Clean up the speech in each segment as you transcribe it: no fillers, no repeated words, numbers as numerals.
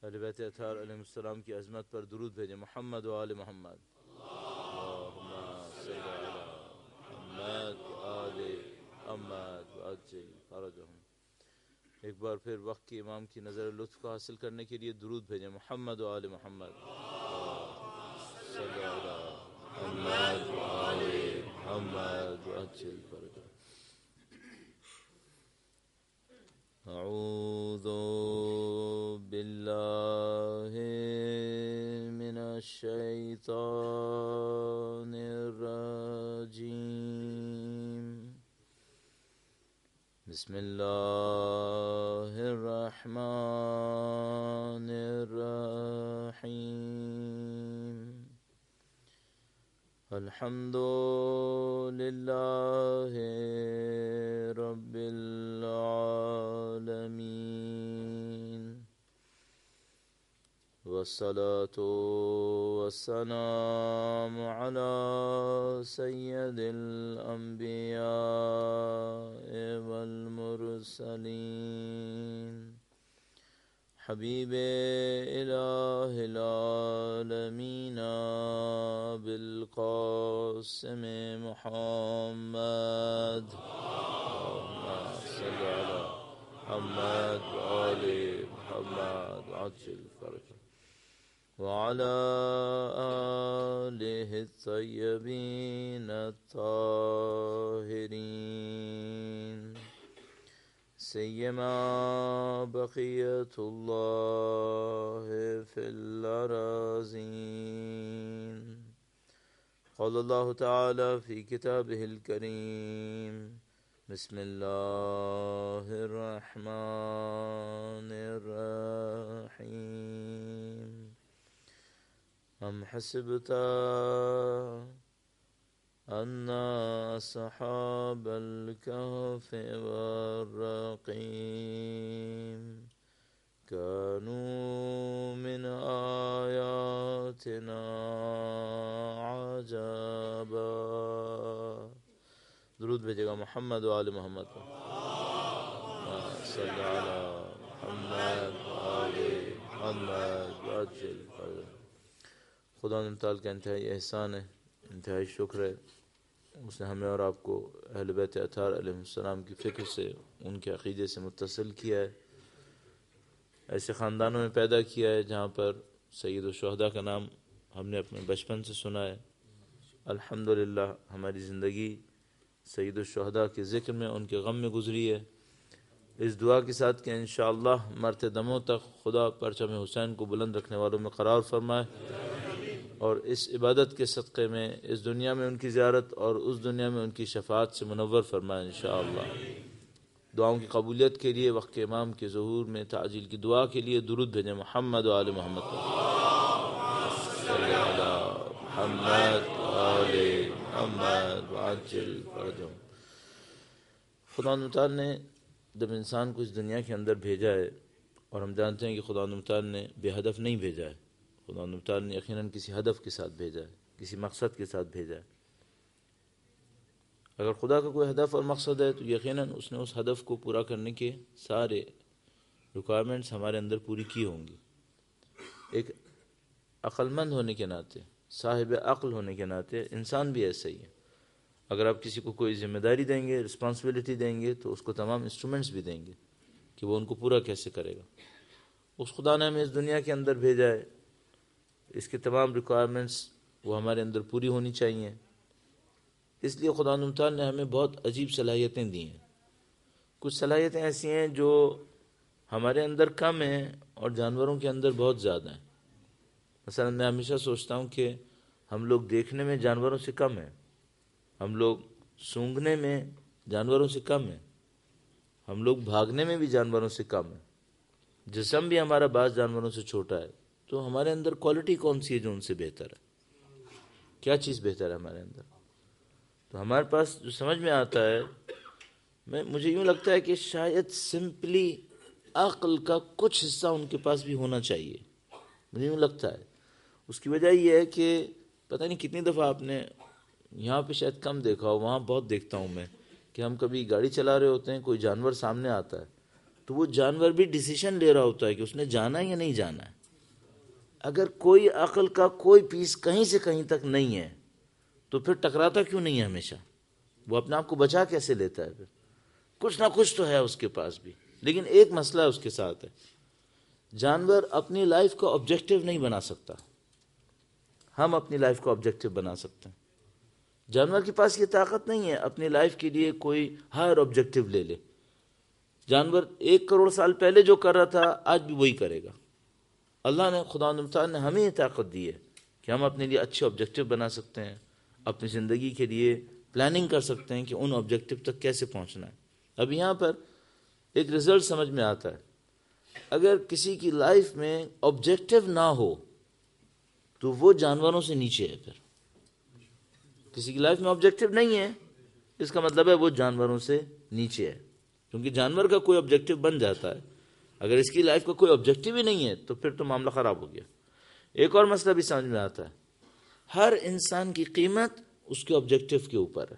اہل بیت اطہار علیہ السلام کی عظمت پر درود بھیجیں. محمد و آل محمد. اللہم صل علی محمد و آل محمد وعجل فرجہم. ایک بار پھر وقت کی امام کی نظر لطف کو حاصل کرنے کے لیے درود بھیجیں. محمد و آل محمد. صلی علی محمد و آل محمد وعجل فرجہم. اعوذ باللہ من الشیطان الرجیم. بسم اللہ الرحمن الرحیم. الحمد للہ رب العالمین والصلاة والسلام على سید الانبیاء والمرسلین حبیب الہ العالمین بالقاسم محمد. اللہم صل علی محمد وآل محمد وعجل فرجہ وعلى آلہ الطیبین الطاہرین سیما بقیت اللہ فی الارضین. قال اللہ تعالی فی کتابہ الکریم. بسم اللہ الرحمن الرحیم. ام حسبت ان اصحاب الكهف والرقیم كانوا من آیاتنا عجبا. درود بھیجے گا محمد و آل محمد. صلی علی محمد و آل محمد وعجل فرجہ. خدا تعالی کا انتہائی احسان ہے، انتہائی شکر ہے، اس نے ہمیں اور آپ کو اہل بیت اطہار علیہ السلام کی فکر سے، ان کے عقیدے سے متصل کیا ہے، ایسے خاندانوں میں پیدا کیا ہے جہاں پر سید الشہداء کا نام ہم نے اپنے بچپن سے سنا ہے. الحمدللہ ہماری زندگی سید الشہداء کے ذکر میں، ان کے غم میں گزری ہے. اس دعا کے ساتھ کہ انشاءاللہ مرتے دموں تک خدا پرچم حسین کو بلند رکھنے والوں میں قرار فرمائے، اور اس عبادت کے صدقے میں اس دنیا میں ان کی زیارت اور اس دنیا میں ان کی شفاعت سے منور فرمائے انشاءاللہ. دعاؤں کی قبولیت کے لیے وقت امام کے ظہور میں تعجیل کی دعا کے لیے درود بھیجیں. محمد و آل محمد. صلی علی محمد و آل محمد وعجل فرجہم. خدا متعال نے جب انسان کو اس دنیا کے اندر بھیجا ہے، اور ہم جانتے ہیں کہ خدا متعال نے بے ہدف نہیں بھیجا ہے، خدا متعال نے یقیناً کسی ہدف کے ساتھ بھیجا ہے، کسی مقصد کے ساتھ بھیجا ہے. اگر خدا کا کوئی ہدف اور مقصد ہے تو یقیناً اس نے اس ہدف کو پورا کرنے کے سارے ریکوائرمنٹس ہمارے اندر پوری کی ہوں گی. ایک عقل مند ہونے کے ناطے، صاحب عقل ہونے کے ناطے انسان بھی ایسا ہی ہے. اگر آپ کسی کو کوئی ذمہ داری دیں گے، رسپانسبلٹی دیں گے، تو اس کو تمام انسٹرومنٹس بھی دیں گے کہ وہ ان کو پورا کیسے کرے گا. اس خدا نے ہمیں اس دنیا کے اندر بھیجا ہے، اس کے تمام ریکوائرمنٹس وہ ہمارے اندر پوری ہونی چاہیے. اس لیے خدا تعالیٰ نے ہمیں بہت عجیب صلاحیتیں دی ہیں. کچھ صلاحیتیں ایسی ہیں جو ہمارے اندر کم ہیں اور جانوروں کے اندر بہت زیادہ ہیں. مثلا میں ہمیشہ سوچتا ہوں کہ ہم لوگ دیکھنے میں جانوروں سے کم ہیں، ہم لوگ سونگھنے میں جانوروں سے کم ہیں، ہم لوگ بھاگنے میں بھی جانوروں سے کم ہیں، جسم بھی ہمارا بعض جانوروں سے چھوٹا ہے. تو ہمارے اندر کوالٹی کون سی ہے جو ان سے بہتر ہے؟ کیا چیز بہتر ہے ہمارے اندر؟ تو ہمارے پاس جو سمجھ میں آتا ہے، مجھے یوں لگتا ہے کہ شاید سمپلی عقل کا کچھ حصہ ان کے پاس بھی ہونا چاہیے. مجھے یوں لگتا ہے. اس کی وجہ یہ ہے کہ پتہ نہیں کتنی دفعہ آپ نے یہاں پہ شاید کم دیکھا ہو، وہاں بہت دیکھتا ہوں میں، کہ ہم کبھی گاڑی چلا رہے ہوتے ہیں، کوئی جانور سامنے آتا ہے تو وہ جانور بھی ڈیسیشن لے رہا ہوتا ہے کہ اس نے جانا ہے یا نہیں جانا ہے. اگر کوئی عقل کا کوئی پیس کہیں سے کہیں تک نہیں ہے تو پھر ٹکراتا کیوں نہیں ہے ہمیشہ؟ وہ اپنے آپ کو بچا کیسے لیتا ہے؟ پھر کچھ نہ کچھ تو ہے اس کے پاس بھی. لیکن ایک مسئلہ اس کے ساتھ ہے، جانور اپنی لائف کو آبجیکٹیو نہیں بنا سکتا، ہم اپنی لائف کو آبجیکٹیو بنا سکتے ہیں. جانور کے پاس یہ طاقت نہیں ہے اپنی لائف کے لیے کوئی ہائر آبجیکٹیو لے لے. جانور 1 کروڑ سال پہلے جو کر رہا تھا آج بھی وہی کرے گا. اللہ نے، خدا نے ہمیں یہ طاقت دی ہے کہ ہم اپنے لیے اچھے آبجیکٹیو بنا سکتے ہیں، اپنی زندگی کے لیے پلاننگ کر سکتے ہیں کہ ان آبجیکٹیو تک کیسے پہنچنا ہے. اب یہاں پر ایک رزلٹ سمجھ میں آتا ہے، اگر کسی کی لائف میں آبجیکٹیو نہ ہو تو وہ جانوروں سے نیچے ہے. پھر کسی کی لائف میں آبجیکٹیو نہیں ہے، اس کا مطلب ہے وہ جانوروں سے نیچے ہے، کیونکہ جانور کا کوئی آبجیکٹیو بن جاتا ہے. اگر اس کی لائف کا کوئی آبجیکٹیو ہی نہیں ہے تو پھر تو معاملہ خراب ہو گیا. ایک اور مسئلہ بھی سمجھ میں آتا ہے، ہر انسان کی قیمت اس کے آبجیکٹیو کے اوپر ہے.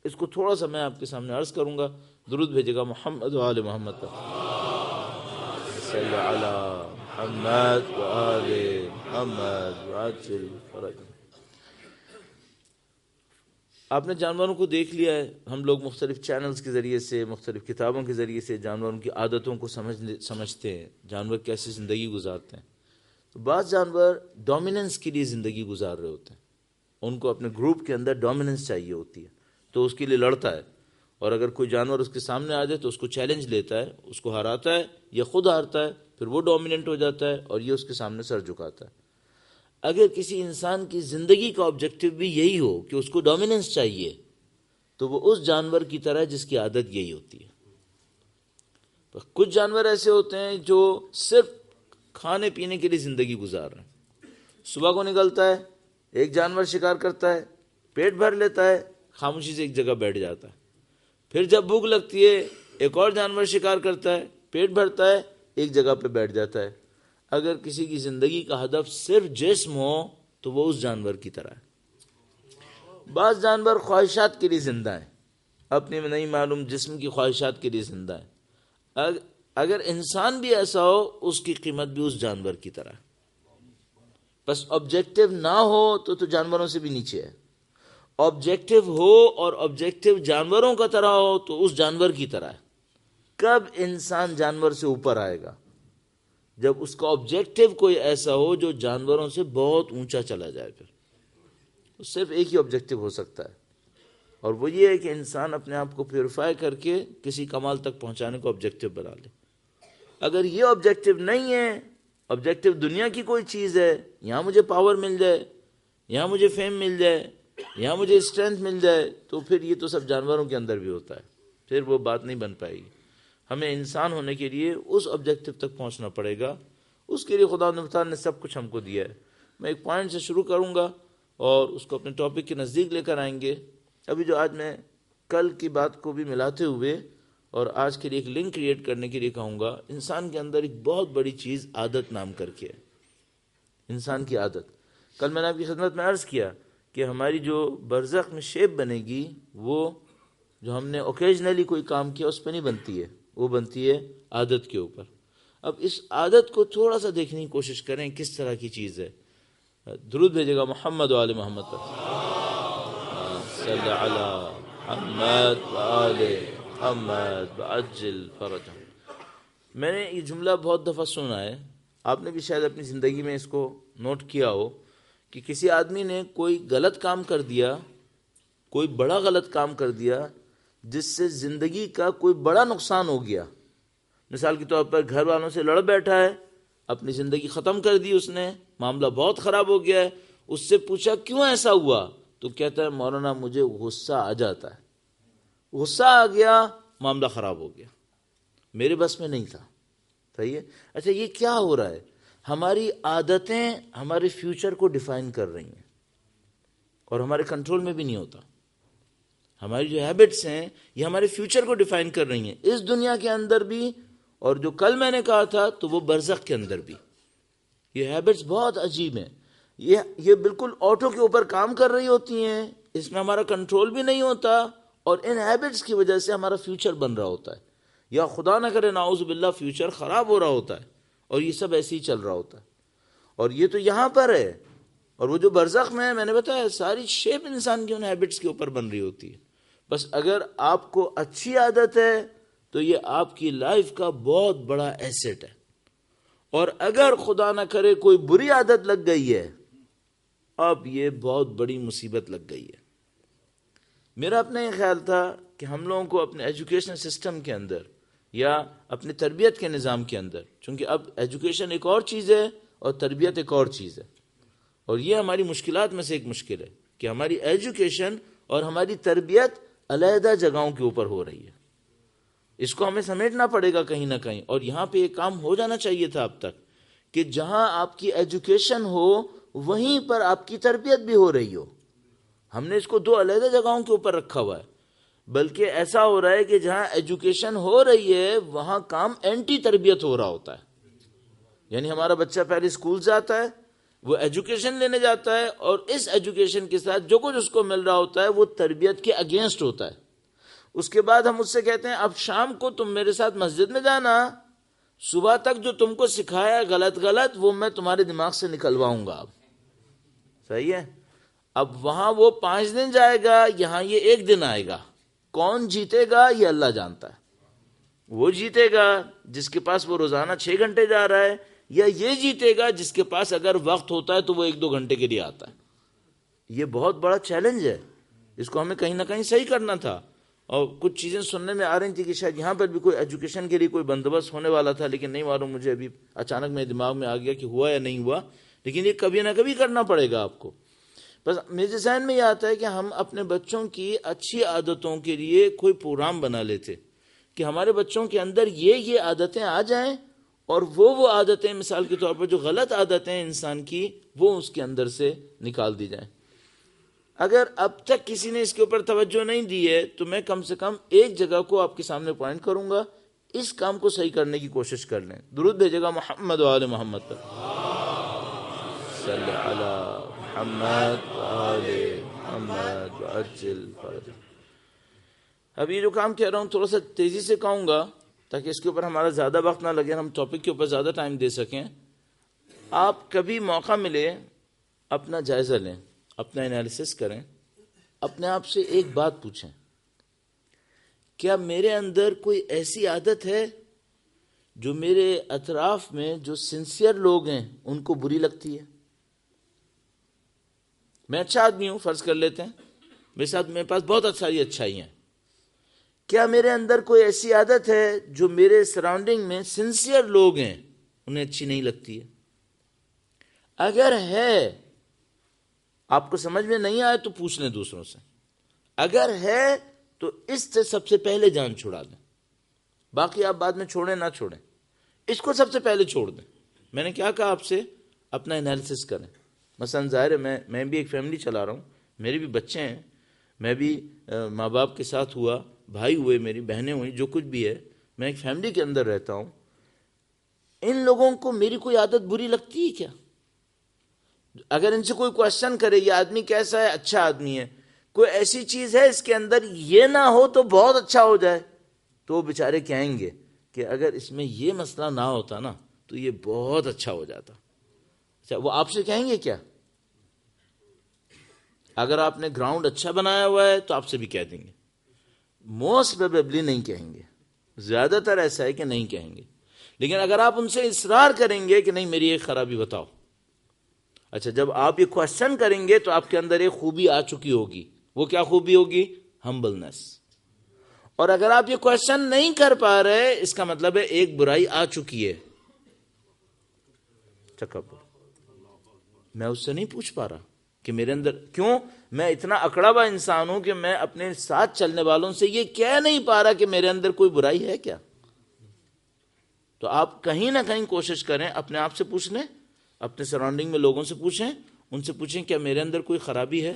اس کو تھوڑا سا میں آپ کے سامنے عرض کروں گا. درود بھیجے گا محمد و آل محمد پر. صلی علی محمد و آل محمد وعجل فرجهم. آپ نے جانوروں کو دیکھ لیا ہے، ہم لوگ مختلف چینلز کے ذریعے سے، مختلف کتابوں کے ذریعے سے جانوروں کی عادتوں کو سمجھتے ہیں، جانور کیسے زندگی گزارتے ہیں. تو بعض جانور ڈومیننس کے لیے زندگی گزار رہے ہوتے ہیں، ان کو اپنے گروپ کے اندر ڈومیننس چاہیے ہوتی ہے، تو اس کے لیے لڑتا ہے. اور اگر کوئی جانور اس کے سامنے آ جائے تو اس کو چیلنج لیتا ہے، اس کو ہراتا ہے یا خود ہارتا ہے، پھر وہ ڈومیننٹ ہو جاتا ہے اور یہ اس کے سامنے سر جھکاتا ہے. اگر کسی انسان کی زندگی کا آبجیکٹیو بھی یہی ہو کہ اس کو ڈومیننس چاہیے تو وہ اس جانور کی طرح جس کی عادت یہی ہوتی ہے. کچھ جانور ایسے ہوتے ہیں جو صرف کھانے پینے کے لیے زندگی گزار رہے ہیں. صبح کو نکلتا ہے، ایک جانور شکار کرتا ہے، پیٹ بھر لیتا ہے، خاموشی سے ایک جگہ بیٹھ جاتا ہے. پھر جب بھوک لگتی ہے ایک اور جانور شکار کرتا ہے، پیٹ بھرتا ہے، ایک جگہ پہ بیٹھ جاتا ہے. اگر کسی کی زندگی کا ہدف صرف جسم ہو تو وہ اس جانور کی طرح ہے. بعض جانور خواہشات کے لیے زندہ ہیں، اپنے میں نہیں معلوم جسم کی خواہشات کے لیے زندہ ہیں. اگر انسان بھی ایسا ہو اس کی قیمت بھی اس جانور کی طرح ہے. بس آبجیکٹیو نہ ہو تو جانوروں سے بھی نیچے ہے. آبجیکٹیو ہو اور آبجیکٹیو جانوروں کا طرح ہو تو اس جانور کی طرح ہے. کب انسان جانور سے اوپر آئے گا؟ جب اس کا آبجیکٹیو کوئی ایسا ہو جو جانوروں سے بہت اونچا چلا جائے. پھر صرف ایک ہی آبجیکٹیو ہو سکتا ہے، اور وہ یہ ہے کہ انسان اپنے آپ کو پیوریفائی کر کے کسی کمال تک پہنچانے کو آبجیکٹیو بنا لے. اگر یہ آبجیکٹیو نہیں ہے، آبجیکٹیو دنیا کی کوئی چیز ہے، یہاں مجھے پاور مل جائے، یہاں مجھے فیم مل جائے، یہاں مجھے اسٹرینتھ مل جائے، تو پھر یہ تو سب جانوروں کے اندر بھی ہوتا ہے. پھر وہ بات نہیں بن پائے گی. ہمیں انسان ہونے کے لیے اس آبجیکٹیو تک پہنچنا پڑے گا. اس کے لیے خدا نے سب کچھ ہم کو دیا ہے. میں ایک پوائنٹ سے شروع کروں گا اور اس کو اپنے ٹاپک کے نزدیک لے کر آئیں گے. ابھی جو آج میں کل کی بات کو بھی ملاتے ہوئے اور آج کے لیے ایک لنک کریٹ کرنے کے لیے کہوں گا، انسان کے اندر ایک بہت بڑی چیز عادت نام کر کے ہے. انسان کی عادت. کل میں نے آپ کی خدمت میں عرض کیا کہ ہماری جو برزخ میں شیپ بنے گی وہ جو ہم نے اوکیجنلی کوئی کام کیا اس پہ نہیں بنتی ہے، وہ بنتی ہے عادت کے اوپر. اب اس عادت کو تھوڑا سا دیکھنے کی کوشش کریں کس طرح کی چیز ہے. درود بھیجے گا محمد و آل محمد پر. صلی علی محمد و آل محمد وعجل فرجهم. میں نے یہ جملہ بہت دفعہ سنا ہے، آپ نے بھی شاید اپنی زندگی میں اس کو نوٹ کیا ہو کہ کسی آدمی نے کوئی غلط کام کر دیا، کوئی بڑا غلط کام کر دیا جس سے زندگی کا کوئی بڑا نقصان ہو گیا. مثال کے طور پر گھر والوں سے لڑ بیٹھا ہے، اپنی زندگی ختم کر دی اس نے، معاملہ بہت خراب ہو گیا ہے. اس سے پوچھا کیوں ایسا ہوا تو کہتا ہے مولانا مجھے غصہ آ جاتا ہے، غصہ آ گیا، معاملہ خراب ہو گیا، میرے بس میں نہیں تھا. صحیح ہے. اچھا یہ کیا ہو رہا ہے؟ ہماری عادتیں ہمارے فیوچر کو ڈیفائن کر رہی ہیں اور ہمارے کنٹرول میں بھی نہیں ہوتا. ہماری جو ہیبٹس ہیں یہ ہمارے فیوچر کو ڈیفائن کر رہی ہیں، اس دنیا کے اندر بھی، اور جو کل میں نے کہا تھا تو وہ برزخ کے اندر بھی. یہ ہیبٹس بہت عجیب ہیں، یہ بالکل آٹو کے اوپر کام کر رہی ہوتی ہیں، اس میں ہمارا کنٹرول بھی نہیں ہوتا، اور ان ہیبٹس کی وجہ سے ہمارا فیوچر بن رہا ہوتا ہے. یا خدا نہ کرے نعوذ باللہ فیوچر خراب ہو رہا ہوتا ہے اور یہ سب ایسے ہی چل رہا ہوتا ہے. اور یہ تو یہاں پر ہے، اور وہ جو برزخ میں نے بتایا ساری شیپ انسان کی ان ہیبٹس کے اوپر بن رہی ہوتی ہے. بس اگر آپ کو اچھی عادت ہے تو یہ آپ کی لائف کا بہت بڑا ایسٹ ہے، اور اگر خدا نہ کرے کوئی بری عادت لگ گئی ہے اب یہ بہت بڑی مصیبت لگ گئی ہے. میرا اپنا یہ خیال تھا کہ ہم لوگوں کو اپنے ایجوکیشن سسٹم کے اندر یا اپنے تربیت کے نظام کے اندر، چونکہ اب ایجوکیشن ایک اور چیز ہے اور تربیت ایک اور چیز ہے، اور یہ ہماری مشکلات میں سے ایک مشکل ہے کہ ہماری ایجوکیشن اور ہماری تربیت علیحدہ جگہوں کے اوپر ہو رہی ہے. اس کو ہمیں سمیٹنا پڑے گا کہیں نہ کہیں، اور یہاں پہ ایک کام ہو جانا چاہیے تھا اب تک کہ جہاں آپ کی ایجوکیشن ہو وہیں پر آپ کی تربیت بھی ہو رہی ہو. ہم نے اس کو دو علیحدہ جگہوں کے اوپر رکھا ہوا ہے، بلکہ ایسا ہو رہا ہے کہ جہاں ایجوکیشن ہو رہی ہے وہاں کام اینٹی تربیت ہو رہا ہوتا ہے. یعنی ہمارا بچہ پہلے اسکول جاتا ہے، وہ ایجوکیشن لینے جاتا ہے، اور اس ایجوکیشن کے ساتھ جو کچھ اس کو مل رہا ہوتا ہے وہ تربیت کے اگینسٹ ہوتا ہے. اس کے بعد ہم اس سے کہتے ہیں اب شام کو تم میرے ساتھ مسجد میں جانا، صبح تک جو تم کو سکھایا غلط وہ میں تمہارے دماغ سے نکلواؤں گا. اب صحیح ہے، اب وہاں وہ 5 دن جائے گا، یہاں یہ 1 دن آئے گا. کون جیتے گا یہ اللہ جانتا ہے. وہ جیتے گا جس کے پاس وہ روزانہ 6 گھنٹے جا رہا ہے، یا یہ جیتے گا جس کے پاس اگر وقت ہوتا ہے تو وہ 1-2 گھنٹے کے لیے آتا ہے. یہ بہت بڑا چیلنج ہے، اس کو ہمیں کہیں نہ کہیں صحیح کرنا تھا. اور کچھ چیزیں سننے میں آ رہی تھی کہ شاید یہاں پر بھی کوئی ایجوکیشن کے لیے کوئی بندوبست ہونے والا تھا، لیکن نہیں معلوم مجھے، ابھی اچانک میرے دماغ میں آ گیا کہ ہوا یا نہیں ہوا. لیکن یہ کبھی نہ کبھی کرنا پڑے گا آپ کو. بس میرے ذہن میں یہ آتا ہے کہ ہم اپنے بچوں کی اچھی عادتوں کے لیے کوئی پروگرام بنا لیتے کہ ہمارے بچوں کے اندر یہ عادتیں آ جائیں، اور وہ عادتیں مثال کے طور پر جو غلط عادتیں ہیں انسان کی وہ اس کے اندر سے نکال دی جائیں. اگر اب تک کسی نے اس کے اوپر توجہ نہیں دی ہے تو میں کم سے کم ایک جگہ کو آپ کے سامنے پوائنٹ کروں گا، اس کام کو صحیح کرنے کی کوشش کر لیں. درود بھیجے گا محمد و آل محمد پر. صلی علی محمد و آل محمد وعجل فرجہ. اب یہ جو کام کہہ رہا ہوں تھوڑا سا تیزی سے کہوں گا تاکہ اس کے اوپر ہمارا زیادہ وقت نہ لگے، ہم ٹاپک کے اوپر زیادہ ٹائم دے سکیں. آپ کبھی موقع ملے اپنا جائزہ لیں، اپنا انالیسس کریں، اپنے آپ سے ایک بات پوچھیں، کیا میرے اندر کوئی ایسی عادت ہے جو میرے اطراف میں جو سنسیئر لوگ ہیں ان کو بری لگتی ہے؟ میں اچھا آدمی ہوں، فرض کر لیتے ہیں میرے پاس بہت ساری اچھائی ہیں. کیا میرے اندر کوئی ایسی عادت ہے جو میرے سراؤنڈنگ میں سنسیئر لوگ ہیں انہیں اچھی نہیں لگتی ہے؟ اگر ہے، آپ کو سمجھ میں نہیں آئے تو پوچھ لیں دوسروں سے. اگر ہے تو اس سے سب سے پہلے جان چھڑا دیں. باقی آپ بعد میں چھوڑیں نہ چھوڑیں، اس کو سب سے پہلے چھوڑ دیں. میں نے کیا کہا آپ سے؟ اپنا انالیسس کریں. مثلا ظاہر ہے میں بھی ایک فیملی چلا رہا ہوں، میرے بھی بچے ہیں، میں بھی ماں باپ کے ساتھ ہوا، بھائی ہوئے، میری بہنیں ہوئی، جو کچھ بھی ہے، میں ایک فیملی کے اندر رہتا ہوں. ان لوگوں کو میری کوئی عادت بری لگتی ہے کیا؟ اگر ان سے کوئی کوشچن کرے یہ آدمی کیسا ہے، اچھا آدمی ہے، کوئی ایسی چیز ہے اس کے اندر یہ نہ ہو تو بہت اچھا ہو جائے، تو وہ بیچارے کہیں گے کہ اگر اس میں یہ مسئلہ نہ ہوتا نا تو یہ بہت اچھا ہو جاتا. اچھا، وہ آپ سے کہیں گے کیا؟ اگر آپ نے گراؤنڈ اچھا بنایا ہوا ہے تو آپ سے بھی کہہ دیں گے. موسٹ پروبیبلی نہیں کہیں گے، زیادہ تر ایسا ہے کہ نہیں کہیں گے. لیکن اگر آپ ان سے اصرار کریں گے کہ نہیں میری ایک خرابی بتاؤ، اچھا جب آپ یہ کوشچن کریں گے تو آپ کے اندر ایک خوبی آ چکی ہوگی. وہ کیا خوبی ہوگی؟ ہمبلنس. اور اگر آپ یہ کوشچن نہیں کر پا رہے اس کا مطلب ہے ایک برائی آ چکی ہے، تکبر. میں اس سے نہیں پوچھ پا رہا کہ میرے اندر کیوں، میں اتنا اکڑا ہوا انسان ہوں کہ میں اپنے ساتھ چلنے والوں سے یہ کہہ نہیں پا رہا کہ میرے اندر کوئی برائی ہے کیا. تو آپ کہیں نہ کہیں کوشش کریں، اپنے آپ سے پوچھ لیں، اپنے سراؤنڈنگ میں لوگوں سے پوچھیں، ان سے پوچھیں کیا میرے اندر کوئی خرابی ہے؟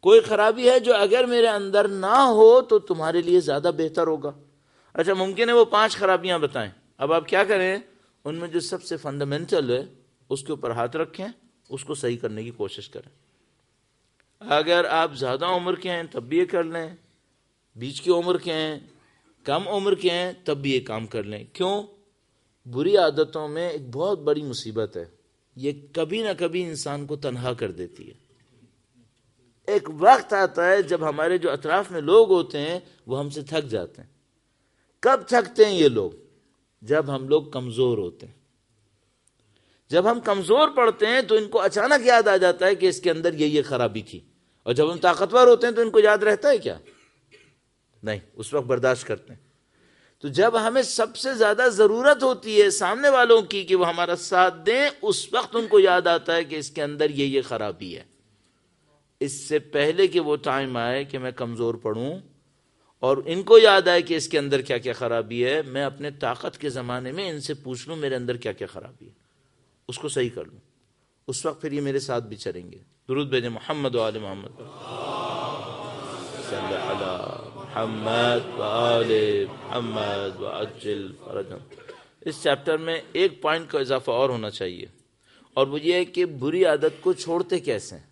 کوئی خرابی ہے جو اگر میرے اندر نہ ہو تو تمہارے لیے زیادہ بہتر ہوگا. اچھا ممکن ہے وہ 5 خرابیاں بتائیں، اب آپ کیا کریں؟ ان میں جو سب سے فنڈامنٹل ہے اس کے اوپر ہاتھ رکھیں، اس کو صحیح کرنے کی کوشش کریں. اگر آپ زیادہ عمر کے ہیں تب بھی یہ کر لیں، بیچ کی عمر کے ہیں کم عمر کے ہیں تب بھی یہ کام کر لیں. کیوں؟ بری عادتوں میں ایک بہت بڑی مصیبت ہے، یہ کبھی نہ کبھی انسان کو تنہا کر دیتی ہے. ایک وقت آتا ہے جب ہمارے جو اطراف میں لوگ ہوتے ہیں وہ ہم سے تھک جاتے ہیں. کب تھکتے ہیں یہ لوگ؟ جب ہم لوگ کمزور ہوتے ہیں. جب ہم کمزور پڑتے ہیں تو ان کو اچانک یاد آ جاتا ہے کہ اس کے اندر یہ خرابی تھی. اور جب ہم طاقتور ہوتے ہیں تو ان کو یاد رہتا ہے کیا؟ نہیں، اس وقت برداشت کرتے ہیں. تو جب ہمیں سب سے زیادہ ضرورت ہوتی ہے سامنے والوں کی کہ وہ ہمارا ساتھ دیں، اس وقت ان کو یاد آتا ہے کہ اس کے اندر یہ خرابی ہے. اس سے پہلے کہ وہ ٹائم آئے کہ میں کمزور پڑوں اور ان کو یاد آئے کہ اس کے اندر کیا کیا خرابی ہے، میں اپنے طاقت کے زمانے میں ان سے پوچھ لوں میرے اندر کیا کیا خرابی ہے، اس کو صحیح کر لوں. اس وقت پھر یہ میرے ساتھ بھی چلیں گے. درود بھیجیں محمد و آل محمد صلی علی محمد و آل محمد وعجل فرجهم. اس چیپٹر میں ایک پوائنٹ کا اضافہ اور ہونا چاہیے، اور وہ یہ ہے کہ بری عادت کو چھوڑتے کیسے ہیں.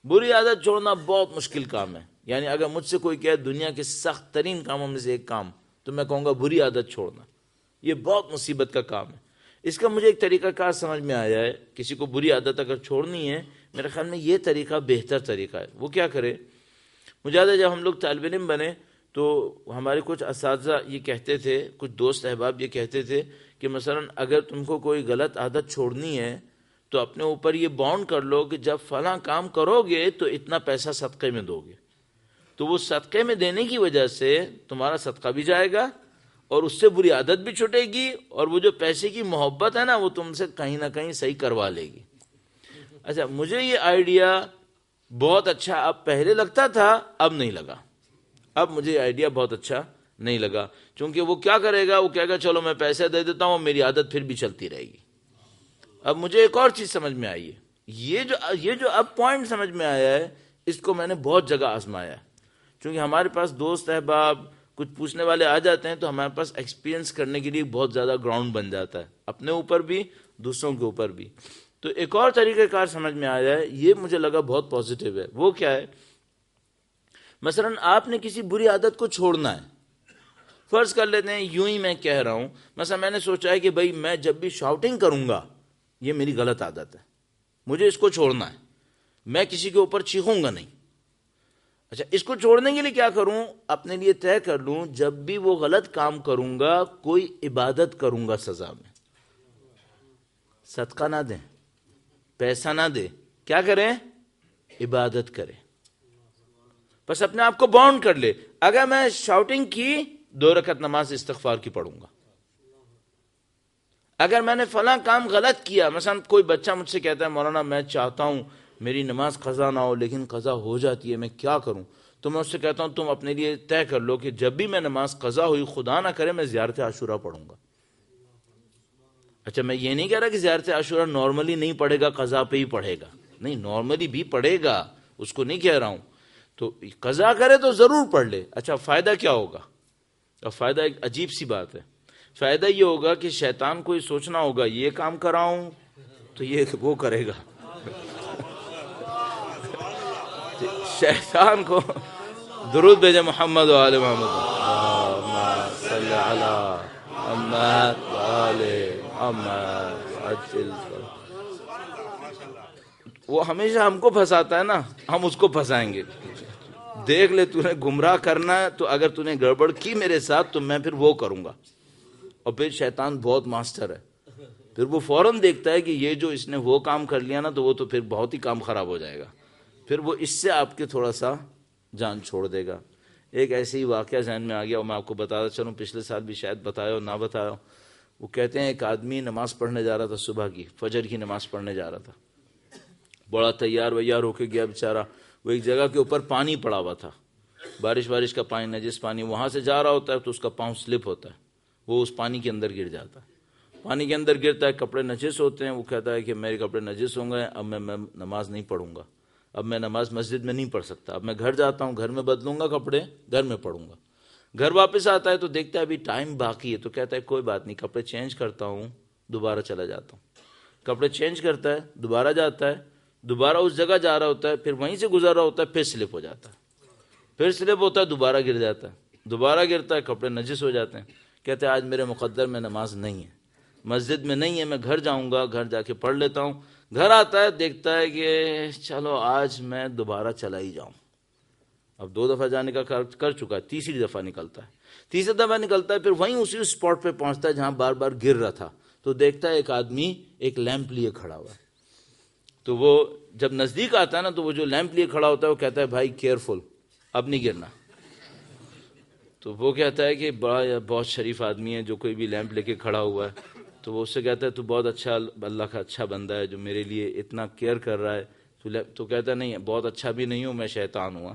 بری عادت چھوڑنا بہت مشکل کام ہے. یعنی اگر مجھ سے کوئی کہے دنیا کے سخت ترین کاموں میں سے ایک کام، تو میں کہوں گا بری عادت چھوڑنا. یہ بہت مصیبت کا کام ہے. اس کا مجھے ایک طریقہ کار سمجھ میں آیا ہے. کسی کو بری عادت اگر چھوڑنی ہے، میرے خیال میں یہ طریقہ بہتر طریقہ ہے. وہ کیا کرے؟ مجھے یاد ہے جب ہم لوگ طالب علم بنے تو ہمارے کچھ اساتذہ یہ کہتے تھے، کچھ دوست احباب یہ کہتے تھے کہ مثلا اگر تم کو کوئی غلط عادت چھوڑنی ہے تو اپنے اوپر یہ بانڈ کر لو کہ جب فلاں کام کرو گے تو اتنا پیسہ صدقے میں دو گے. تو وہ صدقے میں دینے کی وجہ سے تمہارا صدقہ بھی جائے گا اور اس سے بری عادت بھی چھٹے گی، اور وہ جو پیسے کی محبت ہے نا وہ تم سے کہیں نہ کہیں صحیح کروا لے گی. اچھا، مجھے یہ آئیڈیا بہت اچھا اب پہلے لگتا تھا، اب نہیں لگا. اب مجھے یہ آئیڈیا بہت اچھا نہیں لگا، چونکہ وہ کیا کرے گا، وہ کہے گا چلو میں پیسے دے دیتا ہوں، میری عادت پھر بھی چلتی رہے گی. اب مجھے ایک اور چیز سمجھ میں آئی ہے. یہ جو اب پوائنٹ سمجھ میں آیا ہے، اس کو میں نے بہت جگہ آزمایا ہے. چونکہ ہمارے پاس دوست احباب کچھ پوچھنے والے آ جاتے ہیں تو ہمارے پاس ایکسپیرینس کرنے کے لیے بہت زیادہ گراؤنڈ بن جاتا ہے، اپنے اوپر بھی دوسروں کے اوپر بھی. تو ایک اور طریقہ کار سمجھ میں آیا ہے، یہ مجھے لگا بہت پازیٹیو ہے. وہ کیا ہے؟ مثلا آپ نے کسی بری عادت کو چھوڑنا ہے. فرض کر لیتے ہیں یوں ہی میں کہہ رہا ہوں، مثلا میں نے سوچا ہے کہ بھائی میں جب بھی شاؤٹنگ کروں گا یہ میری غلط عادت ہے، مجھے اس کو چھوڑنا ہے، میں کسی کے اوپر چیخوں گا نہیں. اچھا، اس کو چھوڑنے کے لیے کیا کروں؟ اپنے لیے طے کر لوں جب بھی وہ غلط کام کروں گا کوئی عبادت کروں گا سزا میں. صدقہ نہ دیں، پیسہ نہ دے، کیا کریں؟ عبادت کریں. بس اپنے آپ کو باؤنڈ کر لے. اگر میں شاؤٹنگ کی 2 رکعت نماز استغفار کی پڑھوں گا. اگر میں نے فلاں کام غلط کیا، مثلا کوئی بچہ مجھ سے کہتا ہے مولانا میں چاہتا ہوں میری نماز قضا نہ ہو لیکن قضا ہو جاتی ہے، میں کیا کروں؟ تو میں اس سے کہتا ہوں تم اپنے لیے طے کر لو کہ جب بھی میں نماز قضا ہوئی، خدا نہ کرے میں زیارت عاشورہ پڑھوں گا. اچھا، میں یہ نہیں کہہ رہا کہ زیارت عاشورہ نارملی نہیں پڑھے گا، قضا پہ ہی پڑھے گا. نہیں، نارملی بھی پڑھے گا، اس کو نہیں کہہ رہا ہوں. تو قضا کرے تو ضرور پڑھ لے. اچھا، فائدہ کیا ہوگا؟ اور فائدہ ایک عجیب سی بات ہے. فائدہ یہ ہوگا کہ شیطان کو یہ سوچنا ہوگا یہ کام کراؤں تو یہ وہ کرے گا. شیطان کو درود بھیجے محمد و آل محمد صلی علی محمد و آل محمد. وہ ہمیشہ ہم کو پھنساتا ہے نا، ہم اس کو پھنسائیں گے. دیکھ لے تو نے گمراہ کرنا ہے تو اگر تو نے گڑبڑ کی میرے ساتھ تو میں پھر وہ کروں گا. اور پھر شیطان بہت ماسٹر ہے، پھر وہ فوراً دیکھتا ہے کہ یہ جو اس نے وہ کام کر لیا نا تو وہ تو پھر بہت ہی کام خراب ہو جائے گا. پھر وہ اس سے آپ کے تھوڑا سا جان چھوڑ دے گا. ایک ایسے ہی واقعہ ذہن میں آ گیا اور میں آپ کو بتاتا چلوں، پچھلے سال بھی شاید بتایا ہو نہ بتایا ہو. وہ کہتے ہیں ایک آدمی نماز پڑھنے جا رہا تھا، صبح کی فجر کی نماز پڑھنے جا رہا تھا. بڑا تیار ویار ہو کے گیا بیچارہ. وہ ایک جگہ کے اوپر پانی پڑا ہوا تھا، بارش کا پانی، نجس پانی. وہاں سے جا رہا ہوتا ہے تو اس کا پاؤں سلپ ہوتا ہے، وہ اس پانی کے اندر گر جاتا ہے. پانی کے اندر گرتا ہے، کپڑے نجس ہوتے ہیں. وہ کہتا ہے کہ میرے کپڑے نجس ہوں گے، اب میں نماز نہیں پڑھوں گا، اب میں نماز مسجد میں نہیں پڑھ سکتا، اب میں گھر جاتا ہوں، گھر میں بدلوں گا کپڑے، گھر میں پڑھوں گا. گھر واپس آتا ہے تو دیکھتا ہے ابھی ٹائم باقی ہے، تو کہتا ہے کوئی بات نہیں، کپڑے چینج کرتا ہوں، دوبارہ چلا جاتا ہوں. کپڑے چینج کرتا ہے، دوبارہ جاتا ہے، دوبارہ اس جگہ جا رہا ہوتا ہے، پھر وہیں سے گزر رہا ہوتا ہے، پھر سلپ ہو جاتا ہے، پھر سلپ ہوتا ہے، دوبارہ گر جاتا ہے. دوبارہ گرتا ہے، کپڑے نجس ہو جاتے ہیں، کہتے ہیں آج میرے مقدر میں نماز نہیں ہے، مسجد میں نہیں ہے، میں گھر جاؤں گا، گھر جا کے پڑھ لیتا ہوں. گھر آتا ہے، دیکھتا ہے کہ چلو آج میں دوبارہ چلا ہی جاؤں. اب 2 دفعہ جانے کا کر چکا ہے، تیسری دفعہ نکلتا ہے. تیسری دفعہ نکلتا ہے، پھر وہیں اسی اسپاٹ پہ پہنچتا ہے جہاں بار بار گر رہا تھا. تو دیکھتا ہے ایک آدمی ایک لیمپ لیے کھڑا ہوا ہے. تو وہ جب نزدیک آتا ہے نا، تو وہ جو لیمپ لیے کھڑا ہوتا ہے وہ کہتا ہے بھائی کیئرفل، اب نہیں گرنا. تو وہ کہتا ہے کہ بہت شریف آدمی ہے جو کوئی بھی لیمپ لے کے کھڑا ہوا ہے. تو وہ اس سے کہتا ہے تو بہت اچھا، اللہ کا اچھا بندہ ہے جو میرے لیے اتنا کیئر کر رہا ہے. تو کہتا ہے نہیں، بہت اچھا بھی نہیں ہوں، میں شیطان ہوں.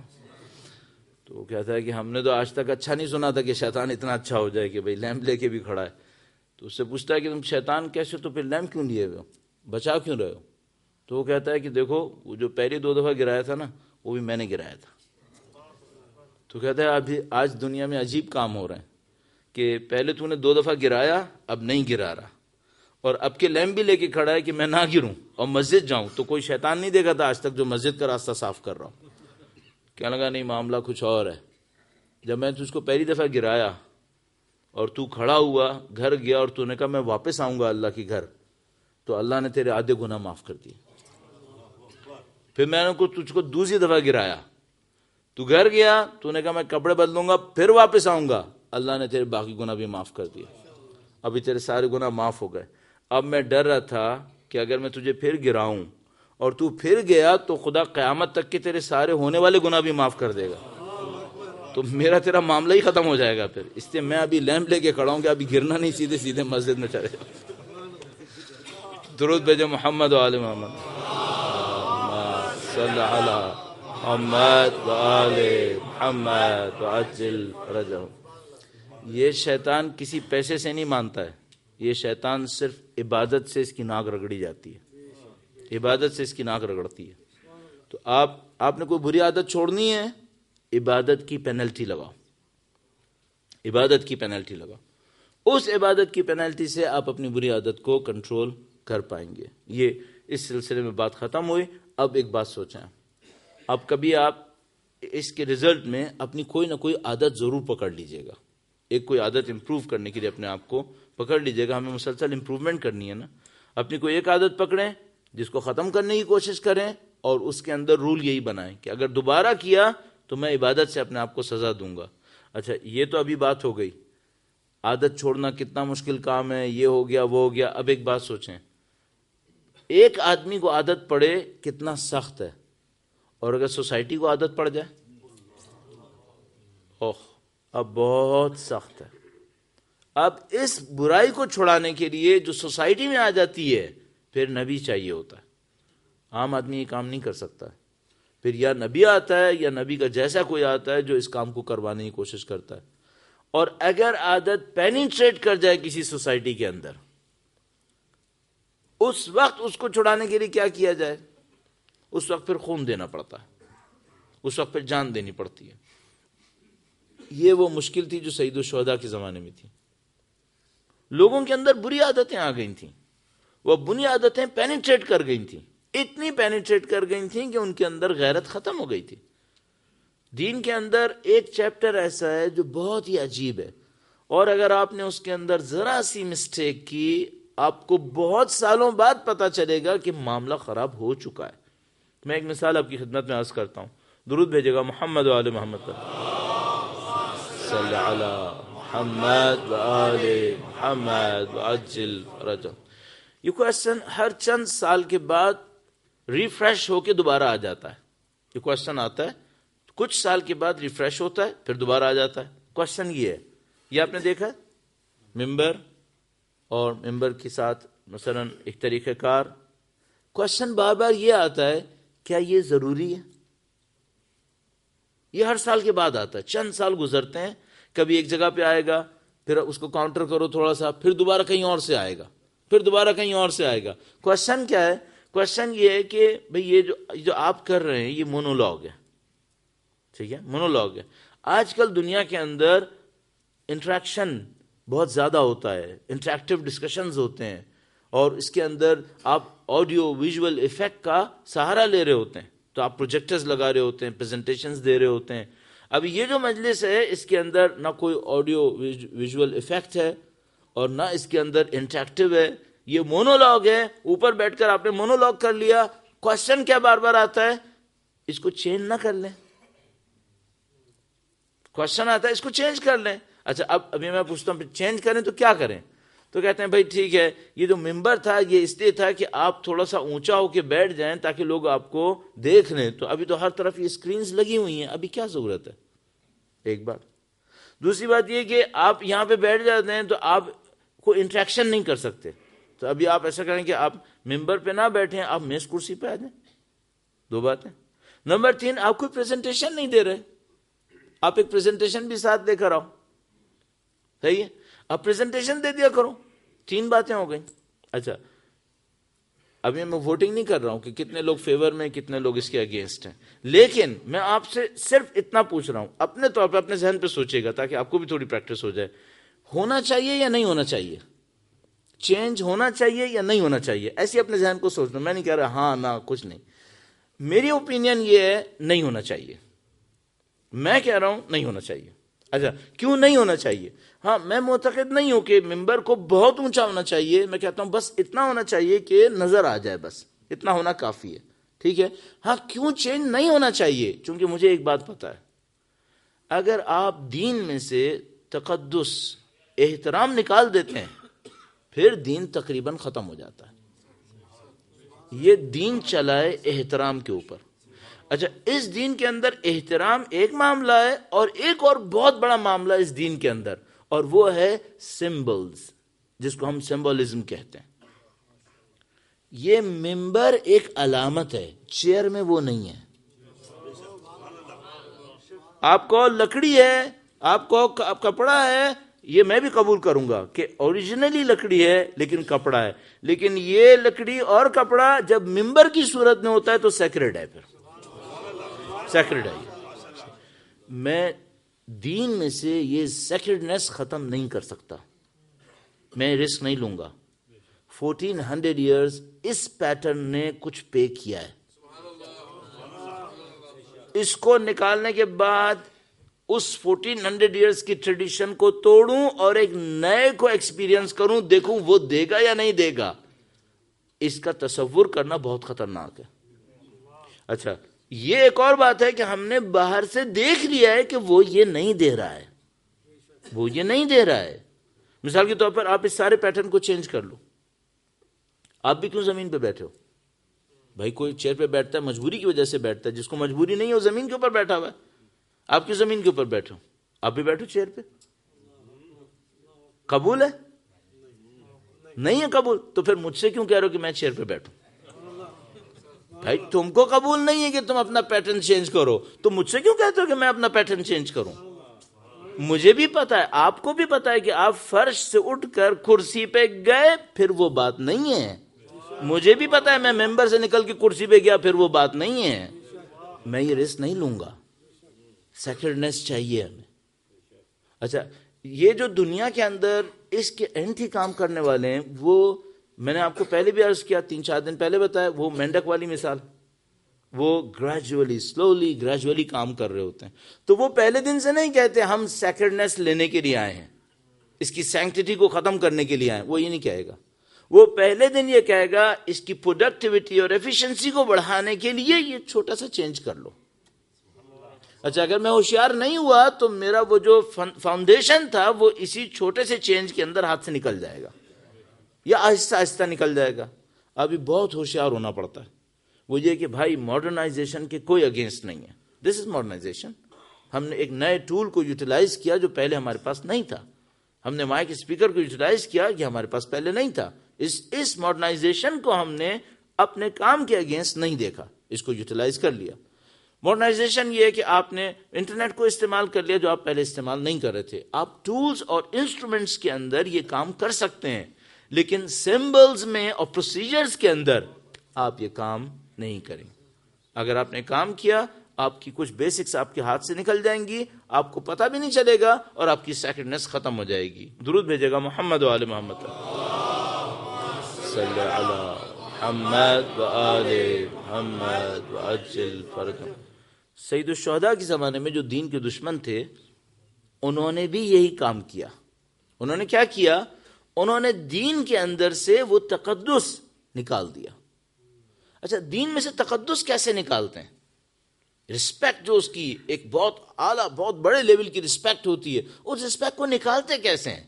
تو وہ کہتا ہے کہ ہم نے تو آج تک اچھا نہیں سنا تھا کہ شیطان اتنا اچھا ہو جائے کہ بھئی لیمپ لے کے بھی کھڑا ہے. تو اس سے پوچھتا ہے کہ تم شیطان کیسے، تو پھر لیمپ کیوں لیے ہوئے ہو، بچا کیوں رہے ہو؟ تو وہ کہتا ہے کہ دیکھو وہ جو پہلی 2 دفعہ گرایا تھا نا، وہ بھی میں نے گرایا تھا. تو کہتا ہے ابھی آج دنیا میں عجیب کام ہو رہے ہیں کہ پہلے تو نے 2 دفعہ گرایا، اب نہیں گرا رہا، اور اب کے لیمپ بھی لے کے کھڑا ہے کہ میں نہ گروں اور مسجد جاؤں. تو کوئی شیطان نہیں دیکھا تھا آج تک جو مسجد کا راستہ صاف کر رہا ہوں. کہنے لگا نہیں، معاملہ کچھ اور ہے. جب میں تجھ کو پہلی دفعہ گرایا اور تو کھڑا ہوا، گھر گیا اور تو نے کہا میں واپس آؤں گا اللہ کی گھر، تو اللہ نے تیرے آدھے گناہ معاف کر دیے. پھر میں نے تجھ کو دوسری دفعہ گرایا، تو گھر گیا، تو نے کہا میں کپڑے بدلوں گا پھر واپس آؤں گا، اللہ نے تیرے باقی گناہ بھی معاف کر دیا. ابھی تیرے سارے گناہ معاف ہو گئے. اب میں ڈر رہا تھا کہ اگر میں تجھے پھر گراؤں اور تو پھر گیا تو خدا قیامت تک کے تیرے سارے ہونے والے گناہ بھی معاف کر دے گا، تو میرا تیرا معاملہ ہی ختم ہو جائے گا. پھر اس لیے میں ابھی لیمپ لے کے کھڑا ہوں کہ ابھی گرنا نہیں، سیدھے سیدھے مسجد میں چلے جاؤ. درود بھیجو محمد و آل محمد، صلی علی محمد و آل محمد وعجل رجب. یہ شیطان کسی پیسے سے نہیں مانتا ہے، یہ شیطان صرف عبادت سے اس کی ناک رگڑی جاتی ہے، عبادت سے اس کی ناک رگڑتی ہے. تو آپ نے کوئی بری عادت چھوڑنی ہے، عبادت کی پینلٹی لگاؤ، عبادت کی پینلٹی لگاؤ. اس عبادت کی پینلٹی سے آپ اپنی بری عادت کو کنٹرول کر پائیں گے. یہ اس سلسلے میں بات ختم ہوئی. اب ایک بات سوچیں، اب کبھی آپ اس کے رزلٹ میں اپنی کوئی نہ کوئی عادت ضرور پکڑ لیجئے گا. ایک کوئی عادت امپروو کرنے کے لیے اپنے آپ کو پکڑ لیجئے گا. ہمیں مسلسل امپروومنٹ کرنی ہے نا. اپنی کوئی ایک عادت پکڑیں جس کو ختم کرنے کی کوشش کریں، اور اس کے اندر رول یہی بنائیں کہ اگر دوبارہ کیا تو میں عبادت سے اپنے آپ کو سزا دوں گا. اچھا، یہ تو ابھی بات ہو گئی عادت چھوڑنا کتنا مشکل کام ہے، یہ ہو گیا وہ ہو گیا. اب ایک بات سوچیں، ایک آدمی کو عادت پڑے کتنا سخت ہے، اور اگر سوسائٹی کو عادت پڑ جائے، اب بہت سخت ہے. اب اس برائی کو چھڑانے کے لیے جو سوسائٹی میں آ جاتی ہے، پھر نبی چاہیے ہوتا ہے. عام آدمی یہ کام نہیں کر سکتا ہے. پھر یا نبی آتا ہے یا نبی کا جیسا کوئی آتا ہے جو اس کام کو کروانے کی کوشش کرتا ہے. اور اگر عادت پینیٹریٹ کر جائے کسی سوسائٹی کے اندر، اس وقت اس کو چھڑانے کے لیے کیا کیا جائے؟ اس وقت پھر خون دینا پڑتا ہے، اس وقت پھر جان دینی پڑتی ہے. یہ وہ مشکل تھی جو سید الشہداء کے زمانے میں تھی. لوگوں کے اندر بری عادتیں آ گئی تھیں، وہ بری عادتیں پینیٹریٹ کر گئی تھیں، اتنی پینیٹریٹ کر گئی تھیں کہ ان کے اندر غیرت ختم ہو گئی تھی. دین کے اندر ایک چیپٹر ایسا ہے جو بہت ہی عجیب ہے، اور اگر آپ نے اس کے اندر ذرا سی مسٹیک کی، آپ کو بہت سالوں بعد پتا چلے گا کہ معاملہ خراب ہو چکا ہے. میں ایک مثال آپ کی خدمت میں عرض کرتا ہوں. درود بھیجے گا محمد و آل محمد پر، صلی علی محمد و آل محمد وعجل رجب. یہ کوشچن ہر چند سال کے بعد ریفریش ہو کے دوبارہ آ جاتا ہے. یہ کوشچن آتا ہے، کچھ سال کے بعد ریفریش ہوتا ہے، پھر دوبارہ آ جاتا ہے. کوشچن یہ ہے، یہ آپ نے دیکھا ہے ممبر اور ممبر کے ساتھ مثلا ایک طریقہ کار. کوشچن بار بار یہ آتا ہے، کیا یہ ضروری ہے؟ یہ ہر سال کے بعد آتا ہے. چند سال گزرتے ہیں، کبھی ایک جگہ پہ آئے گا، پھر اس کو کاؤنٹر کرو تھوڑا سا، پھر دوبارہ کہیں اور سے آئے گا، پھر دوبارہ کہیں اور سے آئے گا. کوشچن کیا ہے؟ کوشچن یہ ہے کہ بھئی یہ جو آپ کر رہے ہیں یہ مونولوگ ہے، ٹھیک ہے، مونولوگ ہے. آج کل دنیا کے اندر انٹریکشن بہت زیادہ ہوتا ہے، انٹریکٹیو ڈسکشنز ہوتے ہیں، اور اس کے اندر آپ آڈیو ویژول ایفیکٹ کا سہارا لے رہے ہوتے ہیں. تو آپ پروجیکٹرز لگا رہے ہوتے ہیں، پریزنٹیشنز دے رہے ہوتے ہیں. اب یہ جو مجلس ہے اس کے اندر نہ کوئی آڈیو ویژول ایفیکٹ ہے اور نہ اس کے اندر انٹریکٹیو ہے، یہ مونولوگ ہے، اوپر بیٹھ کر آپ نے مونولوگ کر لیا، کوشچن کیا بار بار آتا ہے، اس کو چینج نہ کر لیں، کوشچن آتا ہے اس کو چینج کر لیں. اچھا اب ابھی میں پوچھتا ہوں چینج کریں تو کیا کریں؟ تو کہتے ہیں بھائی ٹھیک ہے، یہ جو ممبر تھا یہ اس لیے تھا کہ آپ تھوڑا سا اونچا ہو کے بیٹھ جائیں تاکہ لوگ آپ کو دیکھ لیں، تو ابھی تو ہر طرف یہ اسکرینز لگی ہوئی ہیں، ابھی کیا ضرورت ہے؟ ایک بات. دوسری بات یہ کہ آپ یہاں پہ بیٹھ جاتے ہیں تو آپ کو انٹریکشن نہیں کر سکتے، تو ابھی آپ ایسا کریں کہ آپ ممبر پہ نہ بیٹھیں، آپ میز کرسی پہ آ جائیں. دو باتیں. نمبر 3، آپ کوئی پریزنٹیشن نہیں دے رہے، آپ ایک پریزنٹیشن بھی ساتھ لے کر آؤ. صحیح ہے، اب پریزنٹیشن دے دیا کرو. 3 باتیں ہو گئیں. اچھا ابھی میں ووٹنگ نہیں کر رہا ہوں کہ کتنے لوگ فیور میں کتنے لوگ اس کے اگینسٹ ہیں، لیکن میں آپ سے صرف اتنا پوچھ رہا ہوں، اپنے طور پہ اپنے ذہن پہ سوچے گا تاکہ آپ کو بھی تھوڑی پریکٹس ہو جائے. ہونا چاہیے یا نہیں ہونا چاہیے؟ چینج ہونا چاہیے یا نہیں ہونا چاہیے؟ ایسے اپنے ذہن کو سوچنا. میں نہیں کہہ رہا ہاں نہ کچھ نہیں، میری اوپینین یہ ہے نہیں ہونا چاہیے. میں کہہ رہا ہوں نہیں ہونا چاہیے. اچھا کیوں نہیں ہونا چاہیے؟ ہاں میں معتقد نہیں ہوں کہ ممبر کو بہت اونچا ہونا چاہیے، میں کہتا ہوں بس اتنا ہونا چاہیے کہ نظر آ جائے، بس اتنا ہونا کافی ہے. ٹھیک ہے. ہاں کیوں چینج نہیں ہونا چاہیے؟ چونکہ مجھے ایک بات پتا ہے، اگر آپ دین میں سے تقدس احترام نکال دیتے ہیں پھر دین تقریباً ختم ہو جاتا ہے. یہ دین چلا ہے احترام کے اوپر. اچھا اس دین کے اندر احترام ایک معاملہ ہے، اور ایک اور بہت بڑا معاملہ اس دین کے اندر، اور وہ ہے سمبلز، جس کو ہم سمبولزم کہتے ہیں. یہ ممبر ایک علامت ہے، چیئر میں وہ نہیں ہے. آپ کو لکڑی ہے، آپ کو کپڑا ہے، یہ میں بھی قبول کروں گا کہ اوریجنلی لکڑی ہے لیکن کپڑا ہے، لیکن یہ لکڑی اور کپڑا جب ممبر کی صورت میں ہوتا ہے تو سیکریڈ ہے، پھر سیکریڈ ہے. میں دین میں سے یہ سیکریڈنس ختم نہیں کر سکتا، میں رسک نہیں لوں گا. 1400 ایئرز اس پیٹرن نے کچھ پے کیا ہے. اس کو نکالنے کے بعد اس 1400 ایئرز کی ٹریڈیشن کو توڑوں اور ایک نئے کو ایکسپیرینس کروں، دیکھوں وہ دے گا یا نہیں دے گا. اس کا تصور کرنا بہت خطرناک ہے. اچھا یہ ایک اور بات ہے کہ ہم نے باہر سے دیکھ لیا ہے کہ وہ یہ نہیں دے رہا ہے، وہ یہ نہیں دے رہا ہے. مثال کے طور پر آپ اس سارے پیٹرن کو چینج کر لو. آپ بھی کیوں زمین پہ بیٹھے ہو؟ بھائی کوئی چیئر پہ بیٹھتا ہے مجبوری کی وجہ سے بیٹھتا ہے، جس کو مجبوری نہیں ہے وہ زمین کے اوپر بیٹھا ہوا ہے. آپ کیوں زمین کے اوپر بیٹھے ہو؟ آپ بھی بیٹھو چیئر پہ. قبول ہے؟ نہیں ہے قبول، تو پھر مجھ سے کیوں کہہ رہے ہو کہ میں چیئر پہ بیٹھوں؟ بھائی تم کو قبول نہیں ہے کہ تم اپنا پیٹرن چینج کرو، تو مجھ سے کیوں کہتے ہو کہ میں اپنا پیٹرن چینج کروں؟ مجھے بھی پتا ہے، آپ کو بھی پتا ہے کہ آپ فرش سے اٹھ کر کرسی پہ گئے پھر وہ بات نہیں ہے. مجھے بھی پتا ہے میں ممبر سے نکل کے کرسی پہ گیا پھر وہ بات نہیں ہے. میں یہ رسک نہیں لوں گا، سیکریڈنس چاہیے ہمیں. اچھا یہ جو دنیا کے اندر اس کے اینٹی کام کرنے والے ہیں، وہ میں نے آپ کو پہلے بھی عرض کیا، 3-4 دن پہلے بتایا، وہ مینڈک والی مثال، وہ گریجولی سلولی گریجولی کام کر رہے ہوتے ہیں. تو وہ پہلے دن سے نہیں کہتے ہم سیکریڈنس لینے کے لیے آئے ہیں، اس کی سینکٹیٹی کو ختم کرنے کے لیے آئے ہیں. وہ یہ نہیں کہے گا. وہ پہلے دن یہ کہے گا اس کی پروڈکٹیوٹی اور ایفیشنسی کو بڑھانے کے لیے یہ چھوٹا سا چینج کر لو. اچھا اگر میں ہوشیار نہیں ہوا تو میرا وہ جو فاؤنڈیشن تھا وہ اسی چھوٹے سے چینج کے اندر ہاتھ سے نکل جائے گا، یا آہستہ آہستہ نکل جائے گا. ابھی بہت ہوشیار ہونا پڑتا ہے. وہ یہ کہ بھائی ماڈرنائزیشن کے کوئی اگینسٹ نہیں ہے، دس از ماڈرنائزیشن. ہم نے ایک نئے ٹول کو یوٹیلائز کیا جو پہلے ہمارے پاس نہیں تھا. ہم نے مائک اسپیکر کو یوٹیلائز کیا یہ ہمارے پاس پہلے نہیں تھا. اس ماڈرنائزیشن کو ہم نے اپنے کام کے اگینسٹ نہیں دیکھا، اس کو یوٹیلائز کر لیا. ماڈرنائزیشن یہ ہے کہ آپ نے انٹرنیٹ کو استعمال کر لیا جو آپ پہلے استعمال نہیں کر رہے تھے. آپ ٹولز اور انسٹرومنٹس کے اندر یہ کام کر سکتے ہیں، لیکن سمبلز میں اور پروسیجرز کے اندر آپ یہ کام نہیں کریں. اگر آپ نے کام کیا آپ کی کچھ بیسکس آپ کے ہاتھ سے نکل جائیں گی، آپ کو پتہ بھی نہیں چلے گا، اور آپ کی سیکریڈنس ختم ہو جائے گی. درود بھیجے گا محمد و آل محمد صلی علی محمد و آل محمد وعجل فرجهم. سید الشہداء کے زمانے میں جو دین کے دشمن تھے انہوں نے بھی یہی کام کیا. انہوں نے کیا کیا؟ انہوں نے دین کے اندر سے وہ تقدس نکال دیا. اچھا، دین میں سے تقدس کیسے نکالتے ہیں؟ رسپیکٹ جو اس کی ایک بہت اعلیٰ بہت بڑے لیول کی رسپیکٹ ہوتی ہے، اس رسپیکٹ کو نکالتے کیسے ہیں؟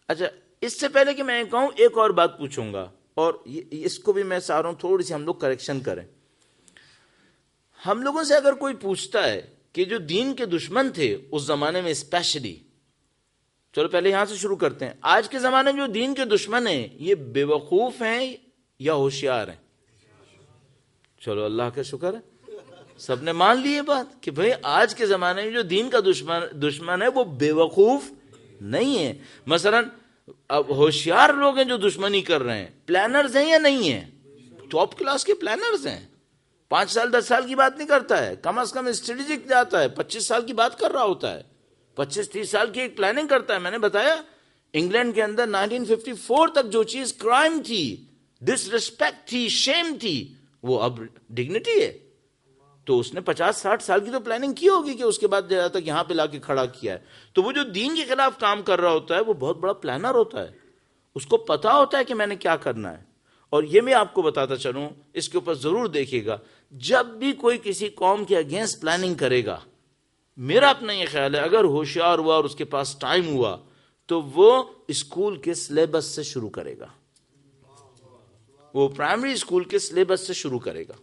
اچھا، اس سے پہلے کہ میں کہوں ایک اور بات پوچھوں گا، اور اس کو بھی میں چاہ رہا ہوں تھوڑی سی ہم لوگ کریکشن کریں. ہم لوگوں سے اگر کوئی پوچھتا ہے کہ جو دین کے دشمن تھے اس زمانے میں اسپیشلی، چلو پہلے یہاں سے شروع کرتے ہیں، آج کے زمانے میں جو دین کے دشمن ہیں یہ بے وقوف ہیں یا ہوشیار ہیں؟ چلو اللہ کا شکر ہے، سب نے مان لی یہ بات کہ بھئی آج کے زمانے میں جو دین کا دشمن ہے وہ بے وقوف نہیں ہے. مثلا اب ہوشیار لوگ ہیں جو دشمنی کر رہے ہیں، پلانرز ہیں یا نہیں ہیں؟ ٹاپ کلاس کے پلانرز ہیں. 5 سال 10 سال کی بات نہیں کرتا ہے، کم از کم اسٹریٹجک جاتا ہے، 25 سال کی بات کر رہا ہوتا ہے، 25-30 سال کی ایک پلاننگ کرتا ہے. میں نے بتایا انگلینڈ کے اندر 1954 تک جو چیز کرائم تھی، ڈس ریسپیکٹ تھی، شیم تھی، وہ اب ڈگنیٹی ہے. تو اس نے 50-60 سال کی تو پلاننگ کی ہوگی کہ اس کے بعد تک یہاں پہ لا کے کھڑا کیا ہے. تو وہ جو دین کے خلاف کام کر رہا ہوتا ہے وہ بہت بڑا پلانر ہوتا ہے، اس کو پتا ہوتا ہے کہ میں نے کیا کرنا ہے. اور یہ میں آپ کو بتاتا چلوں، اس کے اوپر ضرور دیکھیے گا، جب بھی کوئی کسی قوم کے اگینسٹ پلاننگ کرے گا، میرا اپنا یہ خیال ہے اگر ہوشیار ہوا اور اس کے پاس ٹائم ہوا تو وہ اسکول کے سلیبس سے شروع کرے گا، وہ پرائمری اسکول کے سلیبس سے شروع کرے گا.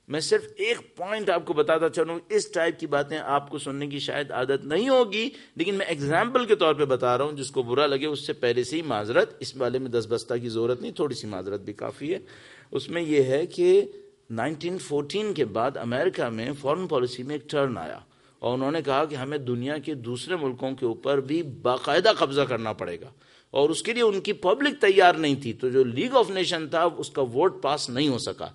میں صرف ایک پوائنٹ آپ کو بتاتا چلوں، اس ٹائپ کی باتیں آپ کو سننے کی شاید عادت نہیں ہوگی، لیکن میں ایگزامپل کے طور پہ بتا رہا ہوں، جس کو برا لگے اس سے پہلے سے ہی معذرت، اس والے میں 10 بستہ کی ضرورت نہیں، تھوڑی سی معذرت بھی کافی ہے. اس میں یہ ہے کہ 1914 کے بعد امریکہ میں فارن پالیسی میں ایک ٹرن آیا اور انہوں نے کہا کہ ہمیں دنیا کے دوسرے ملکوں کے اوپر بھی باقاعدہ قبضہ کرنا پڑے گا، اور اس کے لیے ان کی پبلک تیار نہیں تھی. تو جو لیگ آف نیشن تھا اس کا ووٹ پاس نہیں ہو سکا.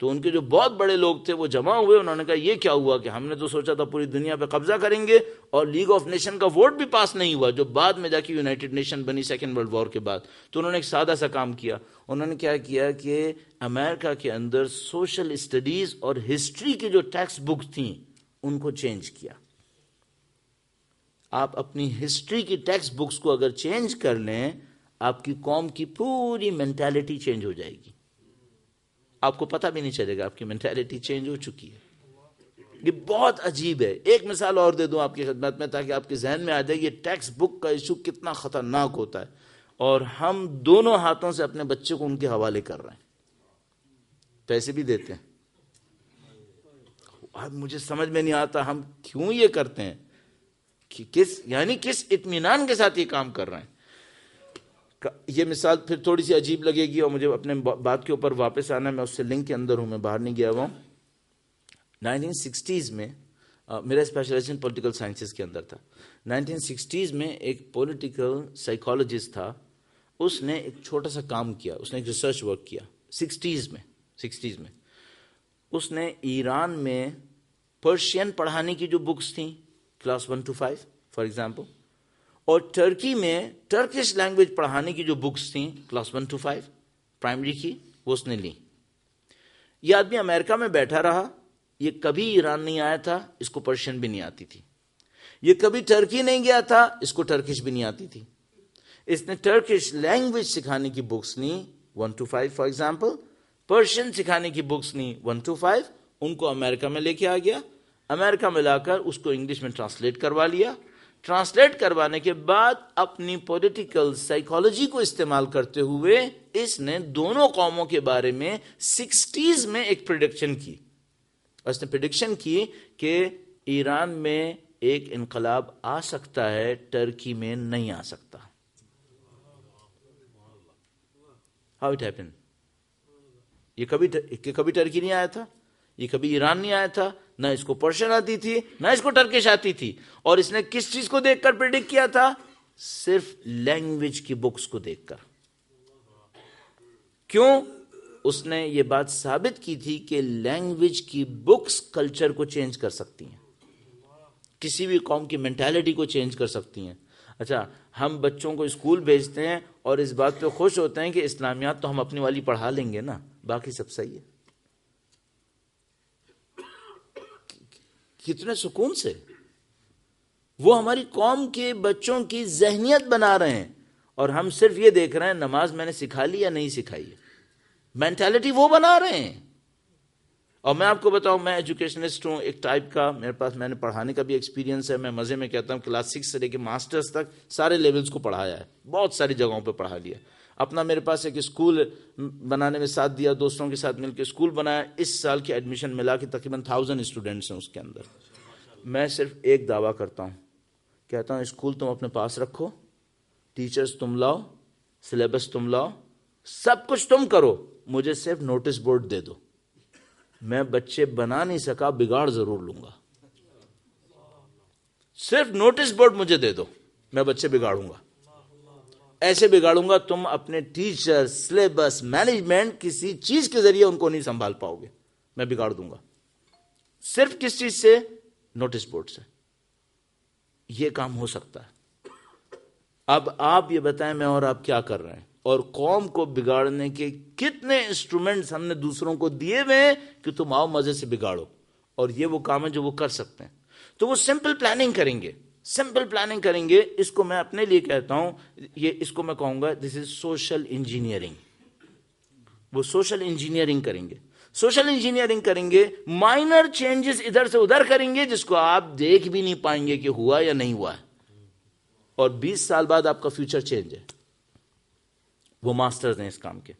تو ان کے جو بہت بڑے لوگ تھے وہ جمع ہوئے، انہوں نے کہا یہ کیا ہوا کہ ہم نے تو سوچا تھا پوری دنیا پہ قبضہ کریں گے اور لیگ آف نیشن کا ووٹ بھی پاس نہیں ہوا، جو بعد میں جا کے یونائٹڈ نیشن بنی سیکنڈ ورلڈ وار کے بعد. تو انہوں نے ایک سادہ سا کام کیا، انہوں نے کیا کیا کہ امریکہ کے اندر سوشل اسٹڈیز اور ہسٹری کی جو ٹیکسٹ بکس تھیں ان کو چینج کیا. آپ اپنی ہسٹری کی ٹیکسٹ بکس کو اگر چینج کر لیں، آپ کی قوم کی پوری مینٹالٹی چینج ہو جائے گی، آپ کو پتہ بھی نہیں چلے گا آپ کی مینٹالٹی چینج ہو چکی ہے. یہ بہت عجیب ہے. ایک مثال اور دے دوں آپ کی خدمت میں تاکہ آپ کے ذہن میں آ جائے یہ ٹیکسٹ بک کا ایشو کتنا خطرناک ہوتا ہے، اور ہم دونوں ہاتھوں سے اپنے بچے کو ان کے حوالے کر رہے ہیں، پیسے بھی دیتے ہیں. اب مجھے سمجھ میں نہیں آتا ہم کیوں یہ کرتے ہیں، کہ کس اطمینان کے ساتھ یہ کام کر رہے ہیں. یہ مثال پھر تھوڑی سی عجیب لگے گی اور مجھے اپنے بات کے اوپر واپس آنا ہے، میں اس سے لنک کے اندر ہوں، میں باہر نہیں گیا ہوا ہوں. 1960s میں میرا اسپیشلائزیشن پولیٹیکل سائنسز کے اندر تھا. 1960s میں ایک پولیٹیکل سائیکالوجسٹ تھا، اس نے ایک چھوٹا سا کام کیا، اس نے ایک ریسرچ ورک کیا 60s میں. اس نے ایران میں پرشین پڑھانے کی جو بکس تھیں کلاس 1 to 5 فار ایگزامپل، اور ٹرکی میں ٹرکش لینگویج پڑھانے کی جو بکس تھیں کلاس 1 to 5 پرائمری کی، وہ اس نے لی. یہ آدمی امریکہ میں بیٹھا رہا، یہ کبھی ایران نہیں آیا تھا، اس کو پرشین بھی نہیں آتی تھی. یہ کبھی ٹرکی نہیں گیا تھا، اس کو ٹرکش بھی نہیں آتی تھی. اس نے ٹرکش لینگویج سکھانے کی بکس لی 1 to 5 فار ایگزامپل، پرشین سکھانے کی بکس لی 1 to 5، ان کو امریکہ میں لے کے آ گیا. امریکہ میں لا کر اس کو انگلش میں ٹرانسلیٹ کروا لیا. ٹرانسلیٹ کروانے کے بعد اپنی پولیٹیکل سائیکالوجی کو استعمال کرتے ہوئے اس نے دونوں قوموں کے بارے میں 60s میں ایک پریڈکشن کی. اس نے پریڈکشن کی کہ ایران میں ایک انقلاب آ سکتا ہے، ٹرکی میں نہیں آ سکتا. How it happened؟ یہ کبھی ٹرکی نہیں آیا تھا، یہ کبھی ایران نہیں آیا تھا، نہ اس کو پرشین آتی تھی نہ اس کو ٹرکش آتی تھی. اور اس نے کس چیز کو دیکھ کر پریڈکٹ کیا تھا؟ صرف لینگویج کی بکس کو دیکھ کر. کیوں؟ اس نے یہ بات ثابت کی تھی کہ لینگویج کی بکس کلچر کو چینج کر سکتی ہیں، کسی بھی قوم کی مینٹالٹی کو چینج کر سکتی ہیں. اچھا، ہم بچوں کو اسکول بھیجتے ہیں اور اس بات پہ خوش ہوتے ہیں کہ اسلامیات تو ہم اپنی والی پڑھا لیں گے نا، باقی سب صحیح ہے. کتنے سکون سے وہ ہماری قوم کے بچوں کی ذہنیت بنا رہے ہیں، اور ہم صرف یہ دیکھ رہے ہیں نماز میں نے سکھا لی یا نہیں سکھائی ہے، مینٹالٹی وہ بنا رہے ہیں۔ اور میں آپ کو بتاؤں، میں ایجوکیشنسٹ ہوں ایک ٹائپ کا، میرے پاس میں نے پڑھانے کا بھی ایکسپیرینس ہے، میں مزے میں کہتا ہوں کلاس 6 سے لے کے ماسٹرز تک سارے لیولز کو پڑھایا ہے، بہت ساری جگہوں پہ پڑھا لیا۔ اپنا میرے پاس ایک اسکول بنانے میں ساتھ دیا، دوستوں کے ساتھ مل کے اسکول بنایا، اس سال کی ایڈمیشن ملا کے تقریباً 1000 اسٹوڈنٹس ہیں اس کے اندر۔ میں صرف ایک دعویٰ کرتا ہوں، کہتا ہوں اسکول تم اپنے پاس رکھو، ٹیچرز تم لاؤ، سلیبس تم لاؤ، سب کچھ تم کرو، مجھے صرف نوٹس بورڈ دے دو، میں بچے بنا نہیں سکا، بگاڑ ضرور لوں گا، صرف نوٹس بورڈ مجھے دے دو، میں بچے بگاڑوں گا، ایسے بگاڑوں گا تم اپنے ٹیچر، سلیبس، مینجمنٹ کسی چیز کے ذریعے ان کو نہیں سنبھال پاؤ گے، میں بگاڑ دوں گا۔ صرف کس چیز سے؟ نوٹس بورڈ سے یہ کام ہو سکتا ہے۔ اب آپ یہ بتائیں میں اور آپ کیا کر رہے ہیں؟ اور قوم کو بگاڑنے کے کتنے انسٹرومنٹس ہم نے دوسروں کو دیے ہوئے ہیں کہ تم آؤ مزے سے بگاڑو، اور یہ وہ کام ہے جو وہ کر سکتے ہیں۔ تو وہ سمپل پلاننگ کریں گے، سمپل پلاننگ کریں گے۔ اس کو میں اپنے لیے کہتا ہوں، یہ اس کو میں کہوں گا دس از سوشل انجینئرنگ۔ وہ سوشل انجینئرنگ کریں گے، سوشل انجینئرنگ کریں گے، مائنر چینجز ادھر سے ادھر کریں گے جس کو آپ دیکھ بھی نہیں پائیں گے کہ ہوا یا نہیں ہوا ہے، اور 20 سال بعد آپ کا فیوچر چینج ہے۔ وہ ماسٹرز ہیں اس کام کے،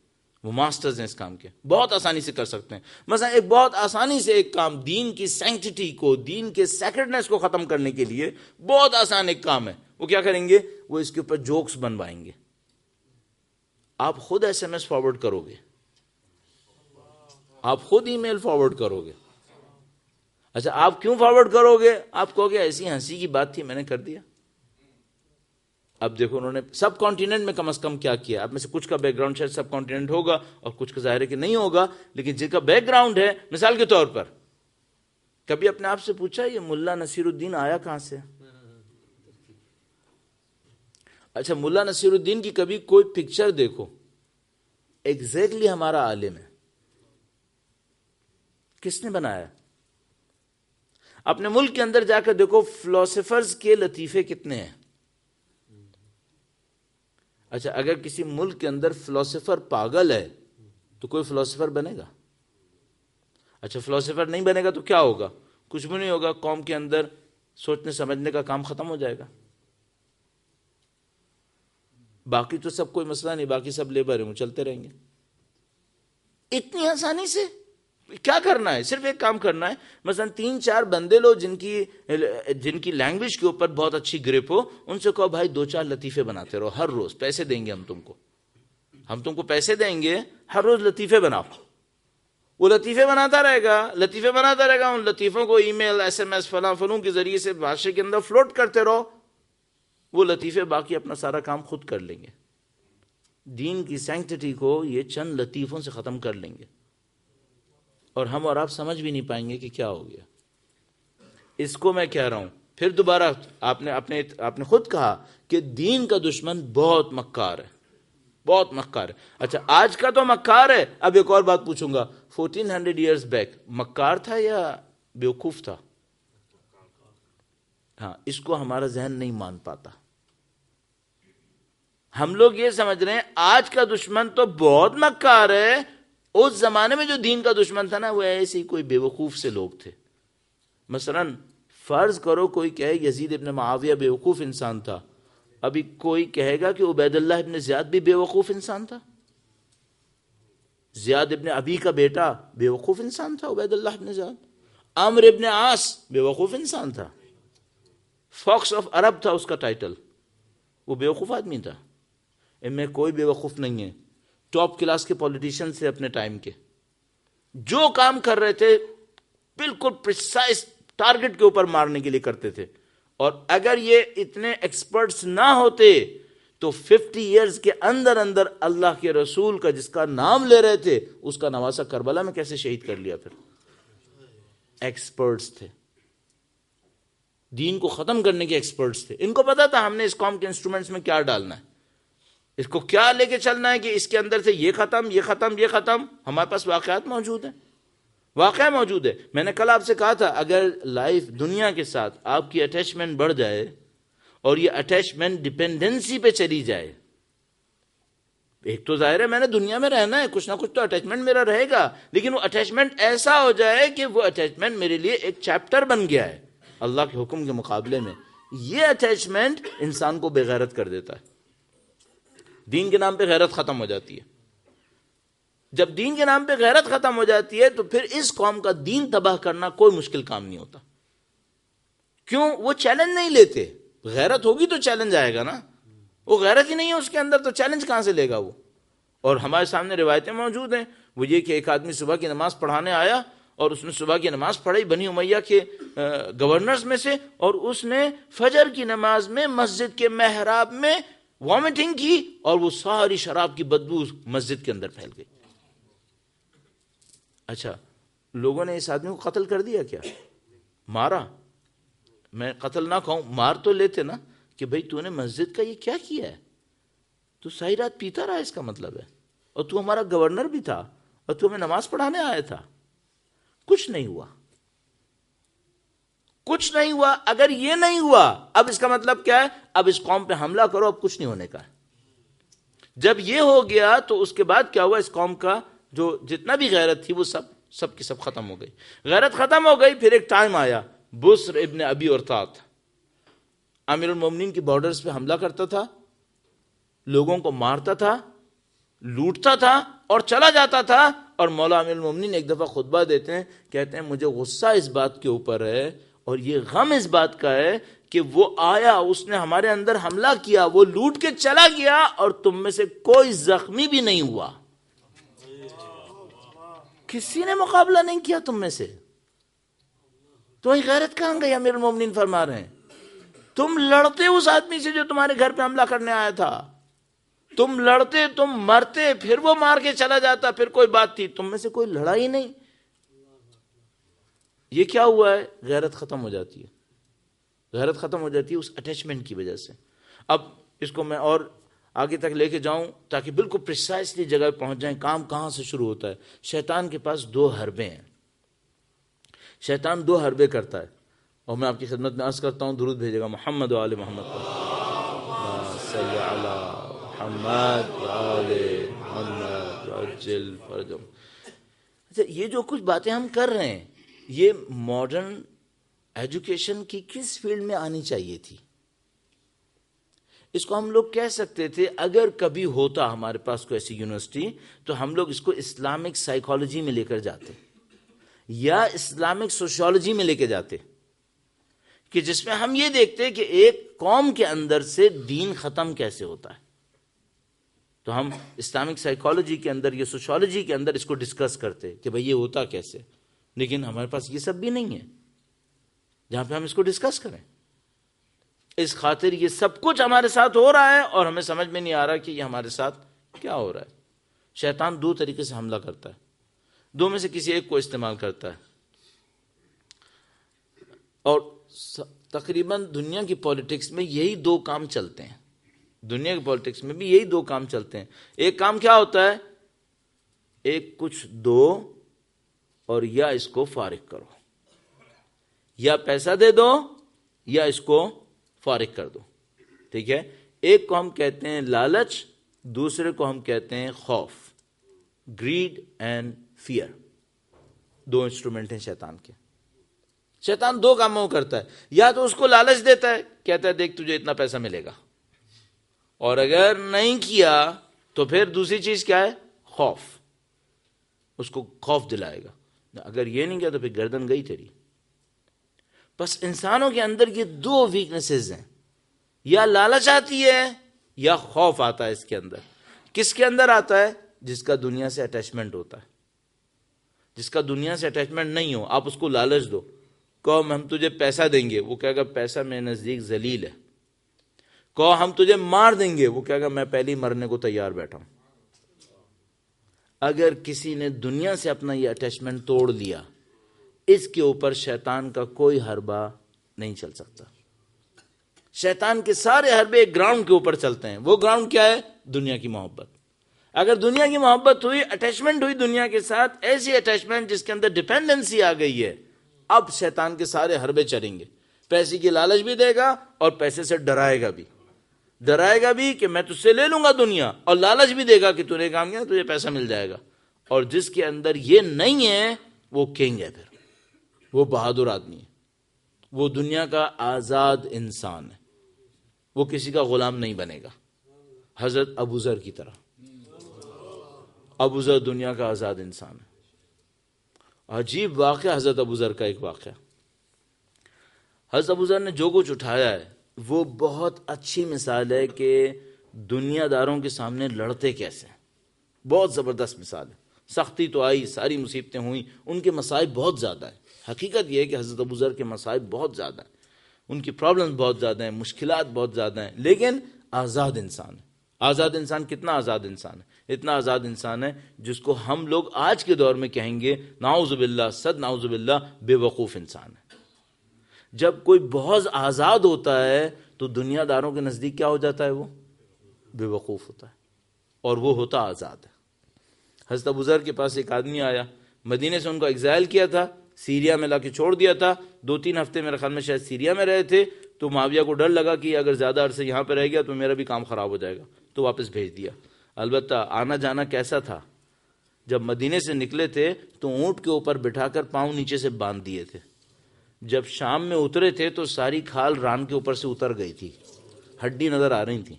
وہ ماسٹرز ہیں اس کام کے، بہت آسانی سے کر سکتے ہیں۔ مثلا ایک بہت آسانی سے ایک کام، دین کی سینکٹیٹی کو، دین کے سیکرڈنس کو ختم کرنے کے لیے بہت آسان ایک کام ہے۔ وہ کیا کریں گے؟ وہ اس کے اوپر جوکس بنوائیں گے۔ آپ خود ایس ایم ایس فارورڈ کرو گے، آپ خود ای میل فارورڈ کرو گے۔ اچھا آپ کیوں فارورڈ کرو گے؟ آپ کہو گے ایسی ہنسی کی بات تھی میں نے کر دیا۔ اب دیکھو انہوں نے سب کانٹیننٹ میں کم از کم کیا کیا۔ اب میں سے کچھ کا بیک گراؤنڈ شاید سب کانٹیننٹ ہوگا اور کچھ کا ظاہر ہے کہ نہیں ہوگا، لیکن جن کا بیک گراؤنڈ ہے، مثال کے طور پر کبھی اپنے آپ سے پوچھا یہ ملا نصیر الدین آیا کہاں سے؟ اچھا ملا نصیر الدین کی کبھی کوئی پکچر دیکھو، ایگزیکٹلی ہمارا عالم ہے، کس نے بنایا؟ اپنے ملک کے اندر جا کر دیکھو فلاسفرز کے لطیفے کتنے ہیں۔ اچھا اگر کسی ملک کے اندر فلاسفر پاگل ہے تو کوئی فلاسفر بنے گا؟ اچھا فلاسفر نہیں بنے گا تو کیا ہوگا؟ کچھ بھی نہیں ہوگا، قوم کے اندر سوچنے سمجھنے کا کام ختم ہو جائے گا۔ باقی تو سب کوئی مسئلہ نہیں، باقی سب لیبر ہیں، وہ چلتے رہیں گے۔ اتنی آسانی سے کیا کرنا ہے؟ صرف ایک کام کرنا ہے، مثلا 3-4 بندے لو جن کی لینگویج کے اوپر بہت اچھی گرپ ہو، ان سے کہو بھائی 2-4 لطیفے بناتے رہو ہر روز، پیسے دیں گے ہم تم کو پیسے دیں گے، ہر روز لطیفے بناؤ۔ وہ لطیفے بناتا رہے گا، ان لطیفوں کو ای میل، ایس ایم ایس، فلاں کے ذریعے سے بھاشے کے اندر فلوٹ کرتے رہو، وہ لطیفے باقی اپنا سارا کام خود کر لیں گے۔ دین کی سینکٹیٹی کو یہ چند لطیفوں سے ختم کر لیں گے، اور ہم اور آپ سمجھ بھی نہیں پائیں گے کہ کیا ہو گیا۔ اس کو میں کہہ رہا ہوں پھر دوبارہ، آپ نے خود کہا کہ دین کا دشمن بہت مکار ہے، بہت مکار ہے۔ اچھا آج کا تو مکار ہے، اب ایک اور بات پوچھوں گا، 1400 ایئرز بیک مکار تھا یا بیوقوف تھا؟ ہاں، اس کو ہمارا ذہن نہیں مان پاتا۔ ہم لوگ یہ سمجھ رہے ہیں آج کا دشمن تو بہت مکار ہے، اس زمانے میں جو دین کا دشمن تھا نا وہ ایسے ہی کوئی بے وقوف سے لوگ تھے۔ مثلا فرض کرو کوئی کہے یزید ابن معاویہ بے وقوف انسان تھا، ابھی کوئی کہے گا کہ عبید اللہ ابن زیاد بھی بے وقوف انسان تھا؟ زیاد ابن ابی کا بیٹا بے وقوف انسان تھا عبید اللہ ابن زیاد۔ عمرو ابن عاص بے وقوف انسان تھا، فاکس آف عرب تھا اس کا ٹائٹل، وہ بے وقوف آدمی تھا؟ ان میں کوئی بے وقوف نہیں ہے۔ ٹاپ کلاس کے پولیٹیشین سے اپنے ٹائم کے جو کام کر رہے تھے بالکل پریسائز ٹارگٹ کے اوپر مارنے کے لیے کرتے تھے، اور اگر یہ اتنے ایکسپرٹس نہ ہوتے تو 50 ایئرز کے اندر اندر اللہ کے رسول کا جس کا نام لے رہے تھے اس کا نواسہ کربلا میں کیسے شہید کر لیا؟ پھر ایکسپرٹس تھے، دین کو ختم کرنے کے ایکسپرٹس تھے، ان کو پتا تھا ہم نے اس قوم کے انسٹرومنٹس میں کیا ڈالنا ہے، اس کو کیا لے کے چلنا ہے کہ اس کے اندر سے یہ ختم، یہ ختم، یہ ختم۔ ہمارے پاس واقعات موجود ہیں، واقعہ موجود ہے. میں نے کل آپ سے کہا تھا اگر لائف دنیا کے ساتھ آپ کی اٹیچمنٹ بڑھ جائے اور یہ اٹیچمنٹ ڈپینڈنسی پہ چلی جائے, ایک تو ظاہر ہے میں نے دنیا میں رہنا ہے, کچھ نہ کچھ تو اٹیچمنٹ میرا رہے گا, لیکن وہ اٹیچمنٹ ایسا ہو جائے کہ وہ اٹیچمنٹ میرے لیے ایک چیپٹر بن گیا ہے اللہ کے حکم کے مقابلے میں, یہ اٹیچمنٹ انسان کو بے غیرت کر دیتا ہے. دین کے نام پہ غیرت ختم ہو جاتی ہے. جب دین کے نام پہ غیرت ختم ہو جاتی ہے تو پھر اس قوم کا دین تباہ کرنا کوئی مشکل کام نہیں ہوتا. کیوں؟ وہ چیلنج نہیں لیتے. غیرت ہوگی تو چیلنج آئے گا نا, وہ غیرت ہی نہیں ہے اس کے اندر تو چیلنج کہاں سے لے گا وہ. اور ہمارے سامنے روایتیں موجود ہیں, وہ یہ کہ ایک آدمی صبح کی نماز پڑھانے آیا اور اس نے صبح کی نماز پڑھائی بنی امیہ کے گورنرز میں سے, اور اس نے فجر کی نماز میں مسجد کے محراب میں وامٹنگ کی اور وہ ساری شراب کی بدبو مسجد کے اندر پھیل گئی. اچھا, لوگوں نے اس آدمی کو قتل کر دیا کیا؟ مارا؟ میں قتل نہ کہوں, مار تو لیتے نا کہ بھئی تو نے مسجد کا یہ کیا کیا ہے, تو ساری رات پیتا رہا اس کا مطلب ہے, اور تو ہمارا گورنر بھی تھا اور تو ہمیں نماز پڑھانے آیا تھا. کچھ نہیں ہوا, کچھ نہیں ہوا. اگر یہ نہیں ہوا اب اس کا مطلب کیا ہے؟ اب اس قوم پہ حملہ کرو, اب کچھ نہیں ہونے کا. جب یہ ہو گیا تو اس کے بعد کیا ہوا؟ اس قوم کا جو جتنا بھی غیرت تھی وہ سب کی سب ختم ہو گئی. غیرت ختم ہو گئی. پھر ایک ٹائم آیا, بسر ابن ابی ارطاط امیر المومنین کی بارڈرز پہ حملہ کرتا تھا, لوگوں کو مارتا تھا, لوٹتا تھا اور چلا جاتا تھا. اور مولا امیر المومنین ایک دفعہ خطبہ دیتے ہیں, کہتے ہیں مجھے غصہ اس بات کے اوپر ہے اور یہ غم اس بات کا ہے کہ وہ آیا, اس نے ہمارے اندر حملہ کیا, وہ لوٹ کے چلا گیا اور تم میں سے کوئی زخمی بھی نہیں ہوا, کسی نے مقابلہ نہیں کیا تم میں سے. تو غیرت کہاں گئی؟ امیر المومنین فرما رہے ہیں تم لڑتے اس آدمی سے جو تمہارے گھر پہ حملہ کرنے آیا تھا, تم لڑتے, تم مرتے, پھر وہ مار کے چلا جاتا, پھر کوئی بات تھی. تم میں سے کوئی لڑا ہی نہیں. یہ کیا ہوا ہے؟ غیرت ختم ہو جاتی ہے. غیرت ختم ہو جاتی ہے اس اٹیچمنٹ کی وجہ سے. اب اس کو میں اور آگے تک لے کے جاؤں تاکہ بالکل پریسائسلی جگہ پہنچ جائیں. کام کہاں سے شروع ہوتا ہے؟ شیطان کے پاس 2 حربے ہیں. شیطان 2 حربے کرتا ہے, اور میں آپ کی خدمت میں عرض کرتا ہوں, درود بھیجے گا محمد و آل محمد صلی علی محمد و آل محمد عجل فرجهم. اچھا, یہ جو کچھ باتیں ہم کر رہے ہیں یہ ماڈرن ایجوکیشن کی کس فیلڈ میں آنی چاہیے تھی؟ اس کو ہم لوگ کہہ سکتے تھے اگر کبھی ہوتا ہمارے پاس کوئی ایسی یونیورسٹی تو ہم لوگ اس کو اسلامک سائیکالوجی میں لے کر جاتے یا اسلامک سوشیولوجی میں لے کے جاتے, کہ جس میں ہم یہ دیکھتے کہ ایک قوم کے اندر سے دین ختم کیسے ہوتا ہے. تو ہم اسلامک سائیکالوجی کے اندر یا سوشیولوجی کے اندر اس کو ڈسکس کرتے کہ بھئی یہ ہوتا کیسے. لیکن ہمارے پاس یہ سب بھی نہیں ہے جہاں پہ ہم اس کو ڈسکس کریں. اس خاطر یہ سب کچھ ہمارے ساتھ ہو رہا ہے اور ہمیں سمجھ میں نہیں آ رہا کہ یہ ہمارے ساتھ کیا ہو رہا ہے. شیطان 2 طریقے سے حملہ کرتا ہے, 2 میں سے کسی ایک کو استعمال کرتا ہے. اور تقریباً دنیا کی پولیٹکس میں یہی 2 کام چلتے ہیں. دنیا کی پولیٹکس میں بھی یہی 2 کام چلتے ہیں. ایک کام کیا ہوتا ہے؟ ایک کچھ دو اور یا اس کو فارغ کرو, یا پیسہ دے دو یا اس کو فارغ کر دو. ٹھیک ہے, ایک کو ہم کہتے ہیں لالچ, دوسرے کو ہم کہتے ہیں خوف, گریڈ اینڈ فیئر. 2 انسٹرومنٹ ہیں شیطان کے. شیطان 2 کاموں کرتا ہے, یا تو اس کو لالچ دیتا ہے, کہتا ہے دیکھ تجھے اتنا پیسہ ملے گا, اور اگر نہیں کیا تو پھر دوسری چیز کیا ہے؟ خوف. اس کو خوف دلائے گا, اگر یہ نہیں کیا تو پھر گردن گئی تیری. بس انسانوں کے اندر یہ 2 ویکنسز ہیں, یا لالچ آتی ہے یا خوف آتا ہے اس کے اندر. کس کے اندر آتا ہے؟ جس کا دنیا سے اٹیچمنٹ ہوتا ہے. جس کا دنیا سے اٹیچمنٹ نہیں ہو, آپ اس کو لالچ دو, کہو ہم تجھے پیسہ دیں گے, وہ کہے گا پیسہ میرے نزدیک ذلیل ہے. کہو ہم تجھے مار دیں گے, وہ کہے گا میں پہلے ہی مرنے کو تیار بیٹھا ہوں. اگر کسی نے دنیا سے اپنا یہ اٹیچمنٹ توڑ لیا, اس کے اوپر شیطان کا کوئی حربہ نہیں چل سکتا. شیطان کے سارے حربے ایک گراؤنڈ کے اوپر چلتے ہیں. وہ گراؤنڈ کیا ہے؟ دنیا کی محبت. اگر دنیا کی محبت ہوئی، اٹیچمنٹ ہوئی دنیا کے ساتھ، ایسی اٹیچمنٹ جس کے اندر ڈیپینڈنسی آ گئی ہے، اب شیطان کے سارے حربے چلیں گے. پیسے کی لالچ بھی دے گا اور پیسے سے ڈرائے گا بھی کہ میں تجھ سے لے لوں گا دنیا، اور لالچ بھی دے گا کہ تو نے کام کیا تجھے پیسہ مل جائے گا. اور جس کے اندر یہ نہیں ہے وہ کنگ ہے، پھر وہ بہادر آدمی ہے، وہ دنیا کا آزاد انسان ہے، وہ کسی کا غلام نہیں بنے گا. حضرت ابو ذر کی طرح. ابو ذر دنیا کا آزاد انسان ہے. عجیب واقعہ حضرت ابو ذر کا ایک واقعہ. حضرت ابو ذر نے جو کچھ اٹھایا ہے وہ بہت اچھی مثال ہے کہ دنیا داروں کے سامنے لڑتے کیسے ہیں. بہت زبردست مثال ہے. سختی تو آئی، ساری مصیبتیں ہوئیں، ان کے مصائب بہت زیادہ ہیں. حقیقت یہ ہے کہ حضرت ابو ذر کے مصائب بہت زیادہ ہیں، ان کی پرابلمز بہت زیادہ ہیں، مشکلات بہت زیادہ ہیں، لیکن آزاد انسان ہے. آزاد انسان کتنا آزاد انسان ہے؟ اتنا آزاد انسان ہے جس کو ہم لوگ آج کے دور میں کہیں گے نعوذ باللہ، صد نعوذ باللہ، بے وقوف انسان ہے. جب کوئی بہت آزاد ہوتا ہے تو دنیا داروں کے نزدیک کیا ہو جاتا ہے؟ وہ بے وقوف ہوتا ہے، اور وہ ہوتا آزاد ہے. حضرت ابو ذر کے پاس ایک آدمی آیا، مدینے سے ان کو ایگزائل کیا تھا، سیریا میں لا کے چھوڑ دیا تھا. 2-3 ہفتے میرے خیال میں شاید سیریا میں رہے تھے، تو معاویہ کو ڈر لگا کہ اگر زیادہ عرصے یہاں پہ رہ گیا تو میرا بھی کام خراب ہو جائے گا، تو واپس بھیج دیا. البتہ آنا جانا کیسا تھا؟ جب مدینے سے نکلے تھے تو اونٹ کے اوپر بٹھا کر پاؤں نیچے سے باندھ دیے تھے. جب شام میں اترے تھے تو ساری کھال ران کے اوپر سے اتر گئی تھی، ہڈی نظر آ رہی تھی.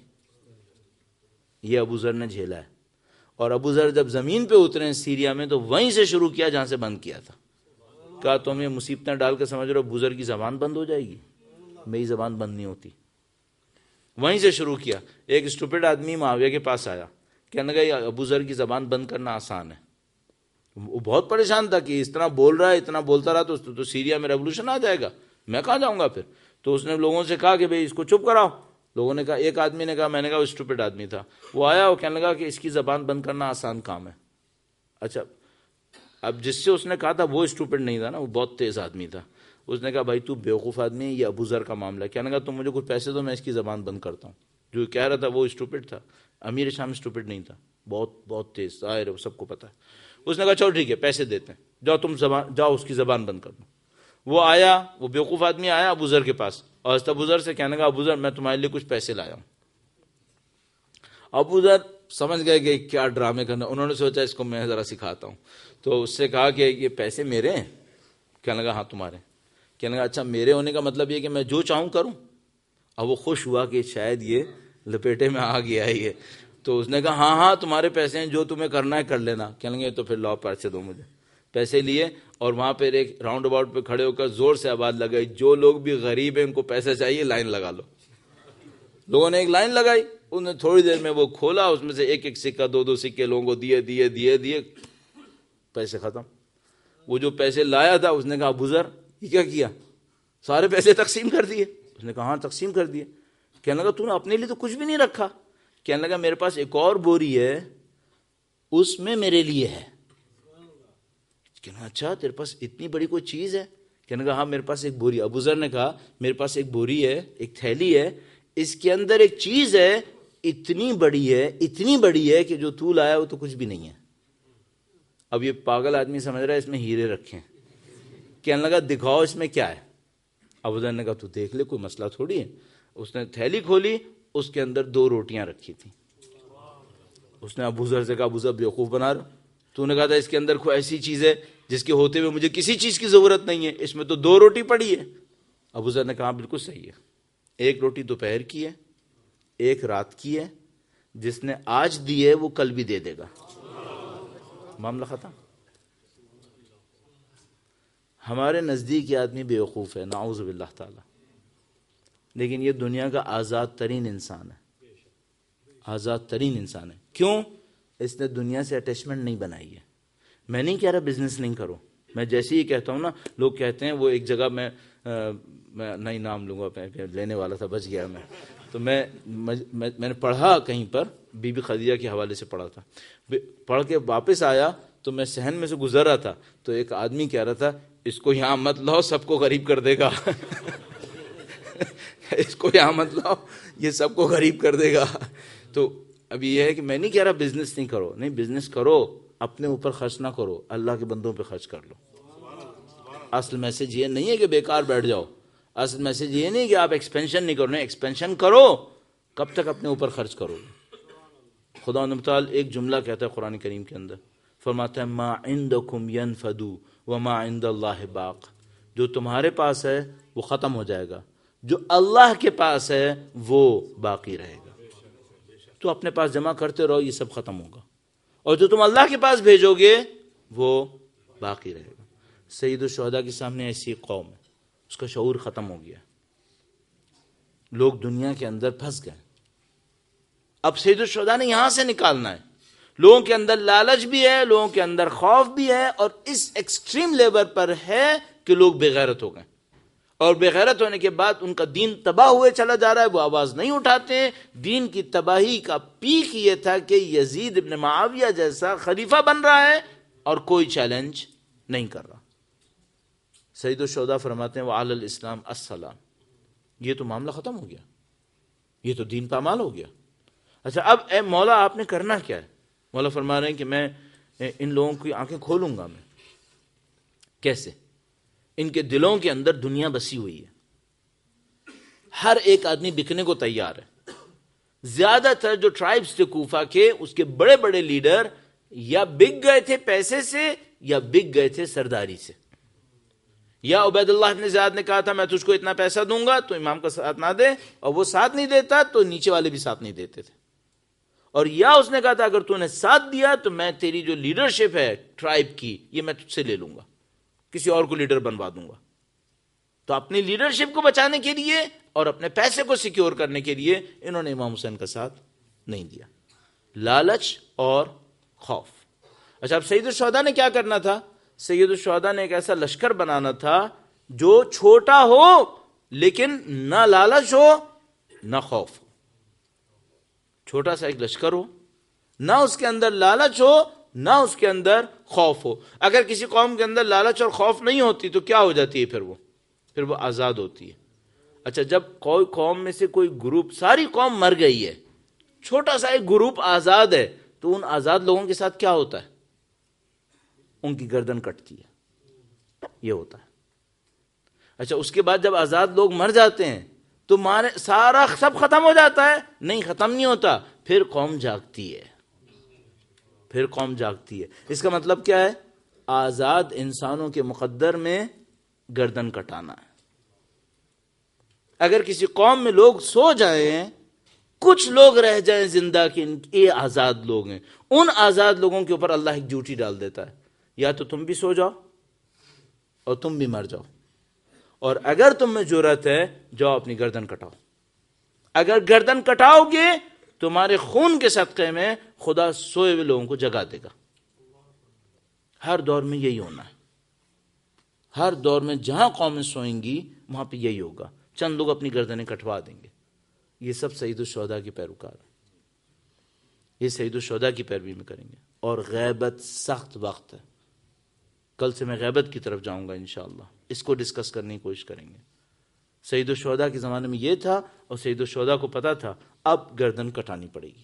یہ ابو ذر نے جھیلا ہے. اور ابو ذر جب زمین پہ اترے ہیں سیریا میں تو وہیں سے شروع کیا جہاں سے بند کیا تھا. کہا تم یہ مصیبتیں ڈال کے سمجھ رہے ہو ابو ذر کی زبان بند ہو جائے گی؟ میری زبان بند نہیں ہوتی. وہیں سے شروع کیا. ایک اسٹوپڈ آدمی معاویہ کے پاس آیا، کہنے لگا یہ ابو ذر کی زبان بند کرنا آسان ہے. وہ بہت پریشان تھا کہ اس طرح بول رہا ہے، اتنا بولتا رہا تو سیریا میں ریولوشن آ جائے گا، میں کہاں جاؤں گا پھر. تو اس نے لوگوں سے کہا کہ بھئی اس کو چپ کراؤ. لوگوں نے کہا، ایک آدمی نے کہا، میں نے کہا وہ اسٹوپڈ آدمی تھا، وہ آیا، وہ کہنے لگا کہ اس کی زبان بند کرنا آسان کام ہے. اچھا، اب جس سے اس نے کہا تھا وہ اسٹوپڈ نہیں تھا نا، وہ بہت تیز آدمی تھا. اس نے کہا بھائی تو بیوقوف آدمی ہے، یہ ابو ذر کا معاملہ ہے. کہنے لگا تم مجھے کچھ پیسے دو، میں اس کی زبان بند کرتا ہوں. جو کہہ رہا تھا وہ اسٹوپڈ تھا، امیر شام اسٹوپڈ نہیں تھا، بہت بہت تیز ظاہر ہے، وہ سب کو پتا ہے. اس نے کہا چلو ٹھیک ہے، پیسے دیتے ہیں، جاؤ تم جاؤ اس کی زبان بند کر دو. وہ آیا، وہ بیوقوف آدمی آیا ابو ذر کے پاس، اور حضرت ابو ذر سے کہنے لگا ابو ذر میں تمہارے لیے کچھ پیسے لایا ہوں. ابو ذر سمجھ گئے کہ کیا ڈرامے کرنا. انہوں نے سوچا اس کو میں ذرا سکھاتا ہوں. تو اس سے کہا کہ یہ پیسے میرے ہیں؟ کہنے لگا ہاں تمہارے. کہنے لگا اچھا میرے ہونے کا مطلب یہ کہ میں جو چاہوں کروں؟ اب وہ خوش ہوا کہ شاید یہ لپیٹے میں آ گیا ہے یہ. تو اس نے کہا ہاں ہاں تمہارے پیسے ہیں، جو تمہیں کرنا ہے کر لینا. کہنے لگے تو پھر لاؤ پیسے دو مجھے. پیسے لیے اور وہاں پہ ایک راؤنڈ اباؤٹ پہ کھڑے ہو کر زور سے آواز لگائی، جو لوگ بھی غریب ہیں ان کو پیسے چاہیے لائن لگا لو. لوگوں نے ایک لائن لگائی، انہوں نے تھوڑی دیر میں وہ کھولا، اس میں سے ایک ایک سکہ 2 سکے لوگوں کو دیے، پیسے ختم. وہ جو پیسے لایا تھا اس نے کہا ابو ذر یہ کیا کیا؟ سارے پیسے تقسیم کر دیے؟ اس نے کہا ہاں تقسیم کر دیے. کہنے لگا تو نے اپنے لیے تو کچھ بھی نہیں رکھا. کہنے لگا میرے پاس ایک اور بوری ہے، اس میں میرے لیے ہے. کہنا اچھا تیرے پاس اتنی بڑی کوئی چیز ہے؟ کہنے لگا ہاں میرے پاس ایک بوری. ابو ذر نے کہا میرے پاس ایک بوری ہے، ایک تھیلی ہے، اس کے اندر ایک چیز ہے، اتنی بڑی ہے کہ جو تو لایا وہ تو کچھ بھی نہیں ہے. اب یہ پاگل آدمی سمجھ رہا ہے اس میں ہیرے رکھے. کہنے لگا دکھاؤ اس میں کیا ہے. ابو ذر نے کہا تو دیکھ لے، کوئی مسئلہ تھوڑی ہے. اس نے تھیلی کھولی، اس کے اندر 2 روٹیاں رکھی تھیں. اس نے ابو ذر سے کہا ابو ذر بیوقوف بنا رہا، تو نے کہا تھا اس کے اندر کوئی ایسی چیز ہے جس کے ہوتے ہوئے مجھے کسی چیز کی ضرورت نہیں ہے، اس میں تو 2 روٹی پڑی ہے. ابو ذر نے کہا بالکل صحیح ہے، 1 روٹی دوپہر کی ہے، 1 رات کی ہے، جس نے آج دی ہے وہ کل بھی دے دے گا. معاملہ ختم. ہمارے نزدیک یہ آدمی بیوقوف ہے نعوذ باللہ تعالی، لیکن یہ دنیا کا آزاد ترین انسان ہے. آزاد ترین انسان ہے. کیوں؟ اس نے دنیا سے اٹیچمنٹ نہیں بنائی ہے. میں نہیں کہہ رہا بزنس نہیں کرو، میں جیسے ہی کہتا ہوں نا، لوگ کہتے ہیں وہ ایک جگہ میں نہیں نام لوں گا، لینے والا تھا بچ گیا میں. تو میں نے پڑھا کہیں پر، بی بی خدیجہ کے حوالے سے پڑھا تھا. پڑھ کے واپس آیا تو میں صحن میں سے گزر رہا تھا، تو ایک آدمی کہہ رہا تھا اس کو یہاں مت لاؤ، سب کو غریب کر دے گا. اس کو یہاں مت لاؤ، یہ سب کو غریب کر دے گا. تو اب یہ ہے کہ میں نہیں کہہ رہا بزنس نہیں کرو، نہیں بزنس کرو، اپنے اوپر خرچ نہ کرو، اللہ کے بندوں پہ خرچ کر لو۔ اصل میسج یہ نہیں ہے کہ بیکار بیٹھ جاؤ، اصل میسج یہ نہیں کہ آپ ایکسپینشن نہیں کرو، نہیں ایکسپینشن کرو، کب تک اپنے اوپر خرچ کرو گے؟ خدا متعال ایک جملہ کہتا ہے قرآن کریم کے اندر، فرماتا ہے ما عندکم ینفد وما عند اللہ باق، جو تمہارے پاس ہے وہ ختم ہو جائے گا، جو اللہ کے پاس ہے وہ باقی رہے گا۔ تو اپنے پاس جمع کرتے رہو، یہ سب ختم ہوگا، اور جو تم اللہ کے پاس بھیجو گے وہ باقی رہے گا۔ سید الشہداء کے سامنے ایسی قوم ہے، اس کا شعور ختم ہو گیا، لوگ دنیا کے اندر پھنس گئے۔ اب سید الشہداء نے یہاں سے نکالنا ہے، لوگوں کے اندر لالچ بھی ہے، لوگوں کے اندر خوف بھی ہے، اور اس ایکسٹریم لیول پر ہے کہ لوگ بے غیرت ہو گئے، اور بے غیرت ہونے کے بعد ان کا دین تباہ ہوئے چلا جا رہا ہے، وہ آواز نہیں اٹھاتے۔ دین کی تباہی کا پیک یہ تھا کہ یزید ابن معاویہ جیسا خلیفہ بن رہا ہے اور کوئی چیلنج نہیں کر رہا۔ سید الشہداء فرماتے ہیں وعلی الاسلام السلام، یہ تو معاملہ ختم ہو گیا، یہ تو دین پامال ہو گیا۔ اچھا اب اے مولا آپ نے کرنا کیا ہے؟ مولا فرما رہے ہیں کہ میں ان لوگوں کی آنکھیں کھولوں گا۔ میں کیسے؟ ان کے دلوں کے اندر دنیا بسی ہوئی ہے، ہر ایک آدمی بکنے کو تیار ہے۔ زیادہ تر جو ٹرائبز تھے کوفہ کے، اس کے بڑے بڑے لیڈر یا بک گئے تھے پیسے سے یا بک گئے تھے سرداری سے۔ یا عبید اللہ بن زیاد نے کہا تھا میں تجھ کو اتنا پیسہ دوں گا تو امام کا ساتھ نہ دے، اور وہ ساتھ نہیں دیتا تو نیچے والے بھی ساتھ نہیں دیتے تھے، اور یا اس نے کہا تھا اگر تو نے ساتھ دیا تو میں تیری جو لیڈرشپ ہے ٹرائب کی یہ میں تجھ سے لے لوں گا، کسی اور کو لیڈر بنوا دوں گا۔ تو اپنی لیڈرشپ کو بچانے کے لیے اور اپنے پیسے کو سیکیور کرنے کے لیے انہوں نے امام حسین کا ساتھ نہیں دیا، لالچ اور خوف۔ اچھا اب سید الشہداء نے کیا کرنا تھا؟ سید الشہداء نے ایک ایسا لشکر بنانا تھا جو چھوٹا ہو لیکن نہ لالچ ہو نہ خوف ہو، چھوٹا سا ایک لشکر ہو، نہ اس کے اندر لالچ ہو نہ اس کے اندر خوف ہو۔ اگر کسی قوم کے اندر لالچ اور خوف نہیں ہوتی تو کیا ہو جاتی ہے؟ پھر وہ آزاد ہوتی ہے۔ اچھا جب کوئی قوم میں سے کوئی گروپ، ساری قوم مر گئی ہے، چھوٹا سا ایک گروپ آزاد ہے، تو ان آزاد لوگوں کے ساتھ کیا ہوتا ہے؟ ان کی گردن کٹتی ہے، یہ ہوتا ہے۔ اچھا اس کے بعد جب آزاد لوگ مر جاتے ہیں تو سارا سب ختم ہو جاتا ہے؟ نہیں، ختم نہیں ہوتا، پھر قوم جاگتی ہے، پھر قوم جاگتی ہے۔ اس کا مطلب کیا ہے؟ آزاد انسانوں کے مقدر میں گردن کٹانا ہے۔ اگر کسی قوم میں لوگ سو جائیں، کچھ لوگ رہ جائیں زندہ کہ یہ آزاد لوگ ہیں، ان آزاد لوگوں کے اوپر اللہ ایک ڈیوٹی ڈال دیتا ہے، یا تو تم بھی سو جاؤ اور تم بھی مر جاؤ، اور اگر تم میں جرأت ہے جاؤ اپنی گردن کٹاؤ۔ اگر گردن کٹاؤ گے تمہارے خون کے صدقے میں خدا سوئے ہوئے لوگوں کو جگا دے گا۔ ہر دور میں یہی ہونا ہے، ہر دور میں جہاں قومیں سوئیں گی وہاں پہ یہی ہوگا، چند لوگ اپنی گردنیں کٹوا دیں گے۔ یہ سب سید الشہداء کی پیروکار ہیں، یہ سید الشہداء کی پیروی میں کریں گے۔ اور غیبت سخت وقت ہے، کل سے میں غیبت کی طرف جاؤں گا انشاءاللہ، اس کو ڈسکس کرنے کی کوشش کریں گے۔ سید الشہداء کے زمانے میں یہ تھا، اور سید الشہداء کو پتا تھا اب گردن کٹانی پڑے گی،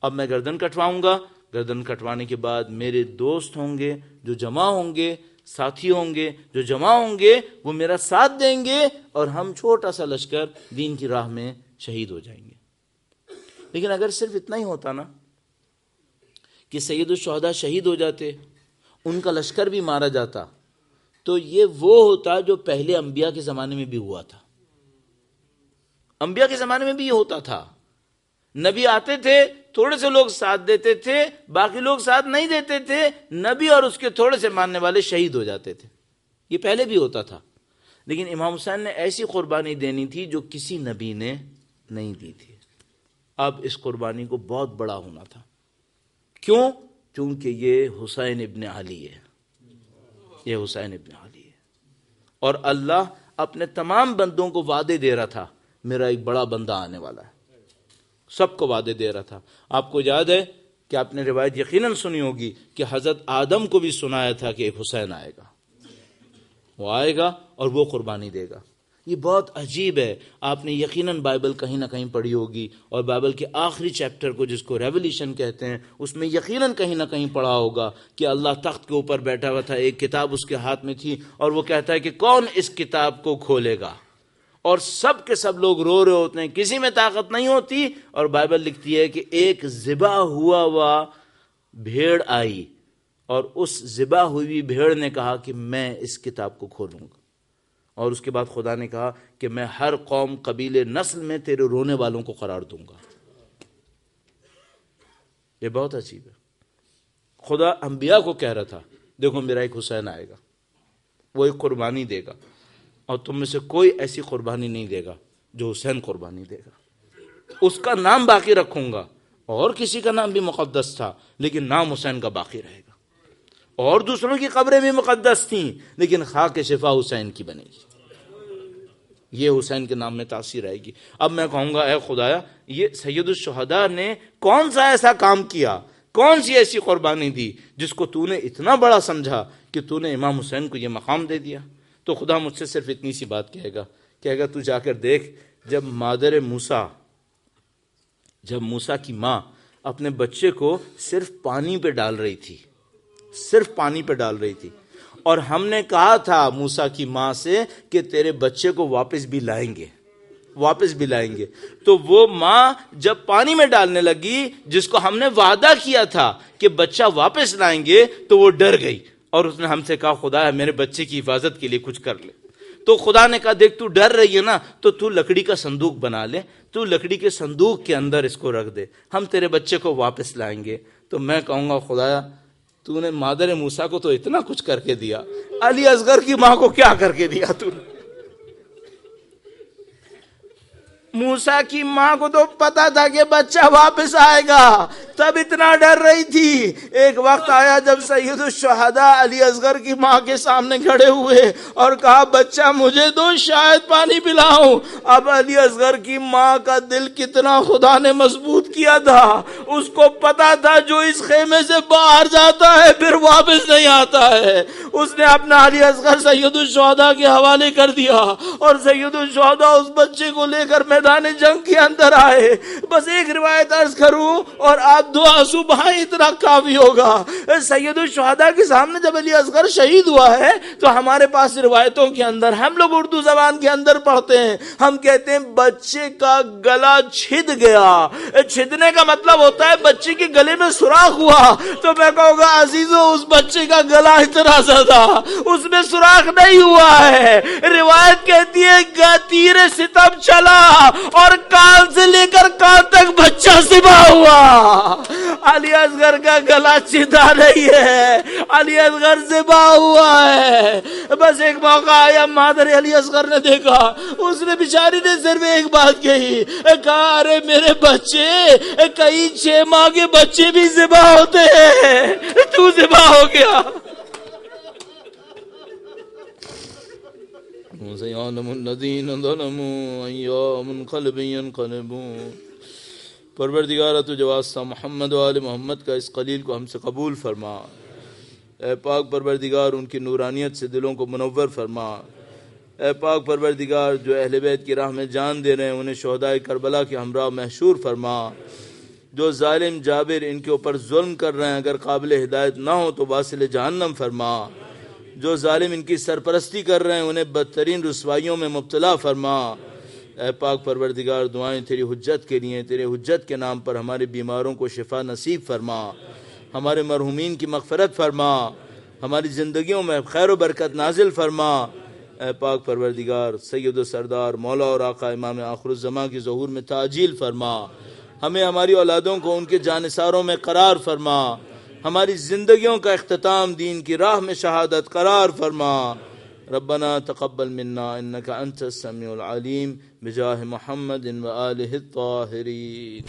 اب میں گردن کٹواؤں گا، گردن کٹوانے کے بعد میرے دوست ہوں گے جو جمع ہوں گے، ساتھی ہوں گے جو جمع ہوں گے، وہ میرا ساتھ دیں گے، اور ہم چھوٹا سا لشکر دین کی راہ میں شہید ہو جائیں گے۔ لیکن اگر صرف اتنا ہی ہوتا نا کہ سید الشہداء شہید ہو جاتے، ان کا لشکر بھی مارا جاتا، تو یہ وہ ہوتا جو پہلے انبیاء کے زمانے میں بھی ہوا تھا۔ انبیاء کے زمانے میں بھی یہ ہوتا تھا، نبی آتے تھے، تھوڑے سے لوگ ساتھ دیتے تھے، باقی لوگ ساتھ نہیں دیتے تھے، نبی اور اس کے تھوڑے سے ماننے والے شہید ہو جاتے تھے، یہ پہلے بھی ہوتا تھا۔ لیکن امام حسین نے ایسی قربانی دینی تھی جو کسی نبی نے نہیں دی تھی۔ اب اس قربانی کو بہت بڑا ہونا تھا، کیوں؟ کیونکہ یہ حسین ابن علی ہے، یہ حسین ابن علی ہے، اور اللہ اپنے تمام بندوں کو وعدے دے رہا تھا میرا ایک بڑا بندہ آنے والا ہے، سب کو وعدے دے رہا تھا۔ آپ کو یاد ہے کہ آپ نے روایت یقیناً سنی ہوگی کہ حضرت آدم کو بھی سنایا تھا کہ ایک حسین آئے گا، وہ آئے گا اور وہ قربانی دے گا۔ یہ بہت عجیب ہے. آپ نے یقیناً بائبل کہیں نہ کہیں پڑھی ہوگی، اور بائبل کے آخری چیپٹر کو جس کو ریولیشن کہتے ہیں اس میں یقیناً کہیں نہ کہیں پڑھا ہوگا کہ اللہ تخت کے اوپر بیٹھا ہوا تھا، ایک کتاب اس کے ہاتھ میں تھی، اور وہ کہتا ہے کہ کون اس کتاب کو کھولے گا، اور سب کے سب لوگ رو رہے ہوتے ہیں، کسی میں طاقت نہیں ہوتی، اور بائبل لکھتی ہے کہ ایک ذبح ہوا بھیڑ آئی، اور اس ذبح ہوئی بھیڑ نے کہا کہ میں اس کتاب کو کھولوں گا. اور اس کے بعد خدا نے کہا کہ میں ہر قوم، قبیلے، نسل میں تیرے رونے والوں کو قرار دوں گا. یہ بہت عجیب ہے. خدا انبیاء کو کہہ رہا تھا دیکھو میرا ایک حسین آئے گا، وہ ایک قربانی دے گا، اور تم میں سے کوئی ایسی قربانی نہیں دے گا جو حسین قربانی دے گا. اس کا نام باقی رکھوں گا، اور کسی کا نام بھی مقدس تھا لیکن نام حسین کا باقی رہے گا، اور دوسروں کی قبریں بھی مقدس تھیں لیکن خاک شفا حسین کی بنے گی، یہ حسین کے نام میں تاثیر آئے گی. اب میں کہوں گا اے خدایا، یہ سید الشہداء نے کون سا ایسا کام کیا، کون سی ایسی قربانی دی جس کو تو نے اتنا بڑا سمجھا کہ تو نے امام حسین کو یہ مقام دے دیا؟ تو خدا مجھ سے صرف اتنی سی بات کہے گا تو جا کر دیکھ، جب موسیٰ کی ماں اپنے بچے کو صرف پانی پہ ڈال رہی تھی، اور ہم نے کہا تھا موسیٰ کی ماں سے کہ تیرے بچے کو واپس بھی لائیں گے، تو وہ ماں جب پانی میں ڈالنے لگی جس کو ہم نے وعدہ کیا تھا کہ بچہ واپس لائیں گے، تو وہ ڈر گئی، اور اس نے ہم سے کہا خدا میرے بچے کی حفاظت کے لیے کچھ کر لے. تو خدا نے کہا دیکھ تو ڈر رہی ہے نا، تو لکڑی کا صندوق بنا لے، تو لکڑی کے صندوق کے اندر اس کو رکھ دے، ہم تیرے بچے کو واپس لائیں گے. تو میں کہوں گا خدایا تو نے مادر موسیٰ کو تو اتنا کچھ کر کے دیا، علی اصغر کی ماں کو کیا کر کے دیا تو نے؟ موسیٰ کی ماں کو تو پتا تھا کہ بچہ واپس آئے گا، تب اتنا ڈر رہی تھی. ایک وقت آیا جب سید الشہداء علی اصغر کی ماں کے سامنے کھڑے ہوئے اور کہا بچہ مجھے دو شاید پانی پلاؤں. اب علی اصغر کی ماں کا دل کتنا خدا نے مضبوط کیا تھا، اس کو پتا تھا جو اس خیمے سے باہر جاتا ہے پھر واپس نہیں آتا ہے. اس نے اپنا علی اصغر سید الشہداء کے حوالے کر دیا، اور سید الشہداء اس بچے کو لے کر میدان جنگ کے اندر آئے. بس ایک روایت عرض کروں اور آپ دو آنسو بہائیں اتنا کافی ہوگا. سید الشہداء کے سامنے جب علی اصغر شہید ہوا ہے تو ہمارے پاس روایتوں کے اندر، ہم لوگ اردو زبان کے اندر پڑھتے ہیں، ہم کہتے ہیں بچے کا گلا چھد گیا. چھدنے کا مطلب ہوتا ہے بچے کے گلے میں سوراخ ہوا. تو میں کہوں گا عزیزو اس بچے کا گلا اتنا سا تھا، اس میں سوراخ نہیں ہوا ہے. روایت کہتی ہے تیر ستم چلا اور کان سے لے کر کان تک بچہ ذبح ہوا. علی اصغر کا گلا چھدا نہیں ہے، علی اصغر ذبح ہوا ہے. بس ایک موقع آیا، مادر علی اصغر نے دیکھا، اس نے بیچاری نے صرف ایک بات کہی، کہا ارے میرے بچے، کئی 6 ماہ کے بچے بھی ذبح ہوتے ہیں، تو ذبح ہو گیا. سيعلم الذين ظلموا أي منقلب ينقلبون. پروردگارہ تو جو واسطہ محمد و آل محمد کا اس قلیل کو ہم سے قبول فرما. اے پاک پروردگار ان کی نورانیت سے دلوں کو منور فرما. اے پاک پروردگار جو اہل بیت کی راہ میں جان دے رہے ہیں انہیں شہدائے کربلا کے ہمراہ محشور فرما. جو ظالم جابر ان کے اوپر ظلم کر رہے ہیں اگر قابل ہدایت نہ ہو تو واصل جہنم فرما. جو ظالم ان کی سرپرستی کر رہے ہیں انہیں بدترین رسوائیوں میں مبتلا فرما. اے پاک پروردگار دعائیں تیری حجت کے لیے، تیرے حجت کے نام پر ہمارے بیماروں کو شفا نصیب فرما، ہمارے مرحومین کی مغفرت فرما، ہماری زندگیوں میں خیر و برکت نازل فرما. اے پاک پروردگار سید و سردار مولا اور آقا امام آخر الزماں کی ظہور میں تعجیل فرما. ہمیں ہماری اولادوں کو ان کے جانثاروں میں قرار فرما. ہماری زندگیوں کا اختتام دین کی راہ میں شہادت قرار فرما. ربنا تقبل منا انك انت السميع العليم بجاه محمد وآله الطاهرين.